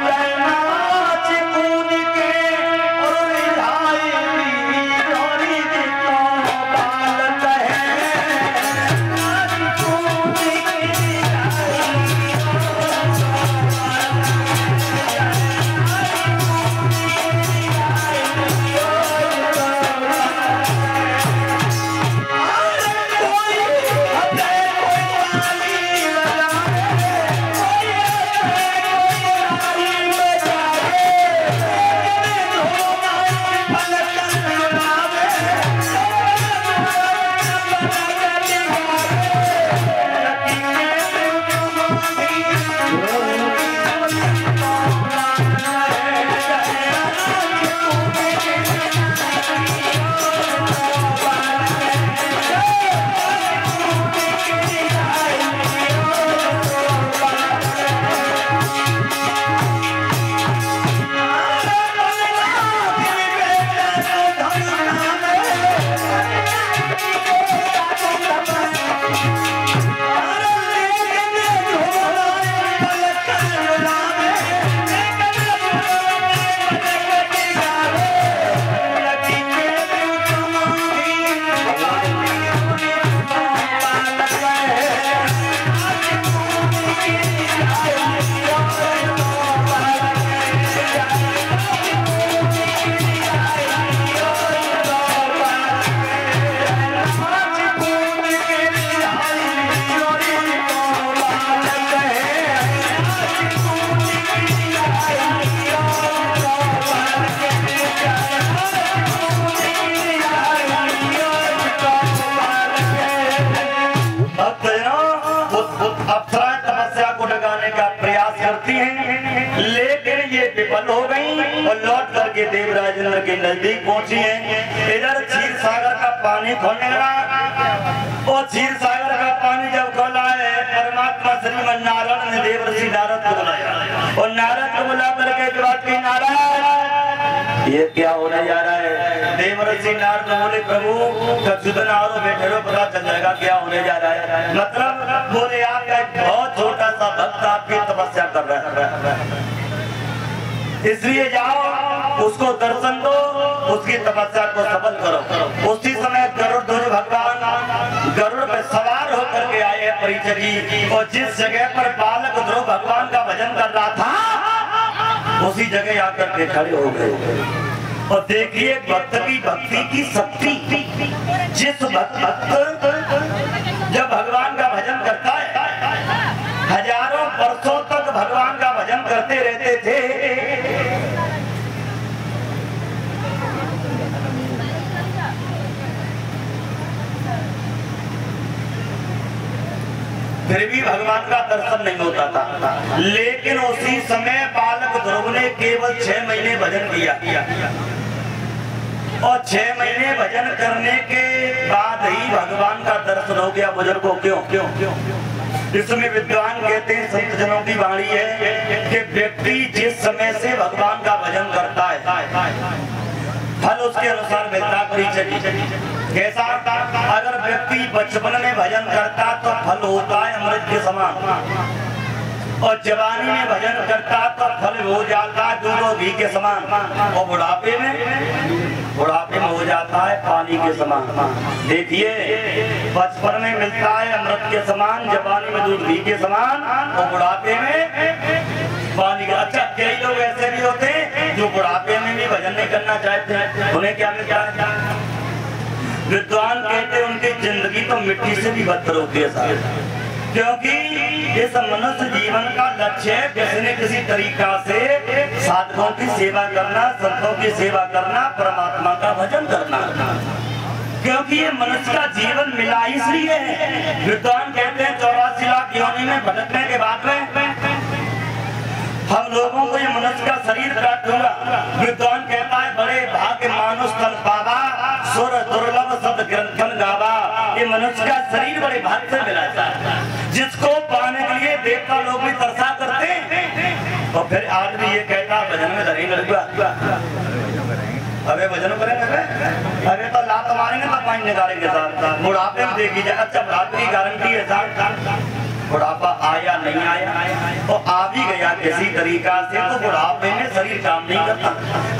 के देवराज इंद्र के नजदीक पहुंची है। इधर क्षीर सागर का पानी खोलने लगा और क्षीर सागर का पानी जब खोला है, परमात्मा श्रीमन नारायण ने देवर्षि नारद को बुलाया और नारद को बुला करके बात की, नारायण ये क्या होने जा रहा है? देवर्षि नारद बोले, प्रभु कच्चुदन और बैठे रहो, पता चल जाएगा क्या होने जा रहा है। मतलब बोले आपका एक बहुत छोटा सा भक्त आपकी तपस्या कर रहा है, इसलिए जाओ उसको दर्शन दो, उसकी तपस्या को सफल करो। उसी समय गरुड़ ध्वज भगवान गरुड़ पे सवार होकर के आए परिचय जी, और जिस जगह पर बालक ध्रुव भगवान का भजन कर रहा था उसी जगह आकर के खड़े हो गए। और देखिए भक्त की भक्ति की शक्ति, जिस भक्त जब भगवान का भजन करता है, हजारों वर्षों तक भगवान का भजन करते रहते थे, फिर भी भगवान का दर्शन नहीं होता था। लेकिन उसी समय बालक ध्रुव ने केवल 6 महीने भजन किया और 6 महीने भजन करने के बाद ही भगवान का दर्शन हो गया बुजुर्गों। क्यों? इसमें विद्वान कहते हैं, संत जनों की वाणी है कि व्यक्ति जिस समय से भगवान का भजन करता है फल उसके अनुसार मिलता। कैसा? अगर व्यक्ति बचपन में भजन करता तो फल होता है अमृत के समान, और जवानी में भजन करता तो फल हो जाता है दूध और घी के समान, और बुढ़ापे में हो जाता है पानी के समान। देखिए बचपन में मिलता है अमृत के समान, जवानी में दूध घी के समान, और बुढ़ापे में पानी का। अच्छा, कई लोग ऐसे भी होते हैं जो बुढ़ापे में भी भजन नहीं करना चाहते, उन्हें क्या मिलता है? विद्वान कहते हैं उनकी जिंदगी तो मिट्टी से भी बदतर होती है साहब, क्योंकि इस मनुष्य जीवन का लक्ष्य है किसी न किसी तरीका से साधकों की सेवा करना, संतों की सेवा करना, परमात्मा का भजन करना, क्योंकि ये मनुष्य का जीवन मिला इसलिए है। विद्वान कहते हैं 84 लाख योनि में भटकने के बाद में हम लोगों को ये मनुष्य का शरीर प्राप्त हुआ। विद्वान कहता है बड़े भाग्य मानुष तन पावा, सुर दुर्लभ सद ग्रंथन गावा। ये मनुष्य का शरीर बड़े भाग्य से मिला था, जिसको पाने के लिए देवता लोग भी तरसा करते हैं। और फिर आदमी ये कहता भजन में धरी लड़का, अबे भजन करेंगे, अबे तो लात मारेंगे तो पानी निकालेंगे साहब, बुढ़ापे में देखी जाए। अच्छा, बुढ़ापे की गारंटी है साहब, बुढ़ापा आया नहीं आया, तो आ भी गया किसी तरीका से, तो बुढ़ापे में शरीर काम नहीं करता,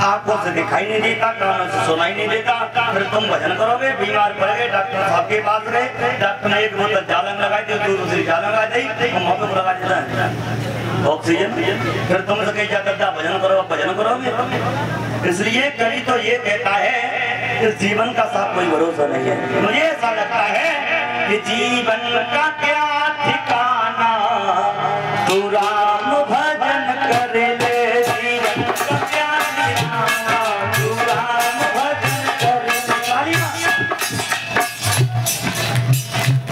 आंखों से दिखाई नहीं देता, कानों से सुनाई नहीं देता। फिर तुम भजन करोगे, बीमार पड़ गए, डॉक्टर साहब के पास गए, डॉक्टर ने एक बोतल जालन लगाई थी, दूसरी जालन लगा दी, मुंह लगा देता है ऑक्सीजन। फिर तुमसे कही जाता था भजन करो, भजन करोगे। इसलिए कभी तो ये कहता है इस जीवन का साथ कोई भरोसा नहीं है। मुझे ऐसा लगता है कि जीवन का क्या ठिकाना, तू राम भजन कर ले, जीवन का क्या ठिकाना, तू राम भजन कर ले।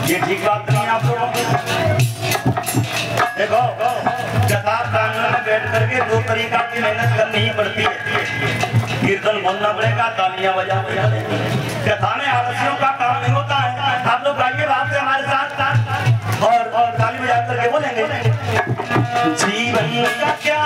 ये ठीक बात नहीं आप लोगों की? देखो जथास्थान में बैठ करके 2 तरीका की मेहनत करनी ही पड़ती है। कीर्तन बोलना पड़ेगा, तालियां बजाना, कथा में आलस्यों का काम नहीं होता है। आप लोग आइए बात से हमारे साथ और ताली बजा करके बोलेंगे जीवन का क्या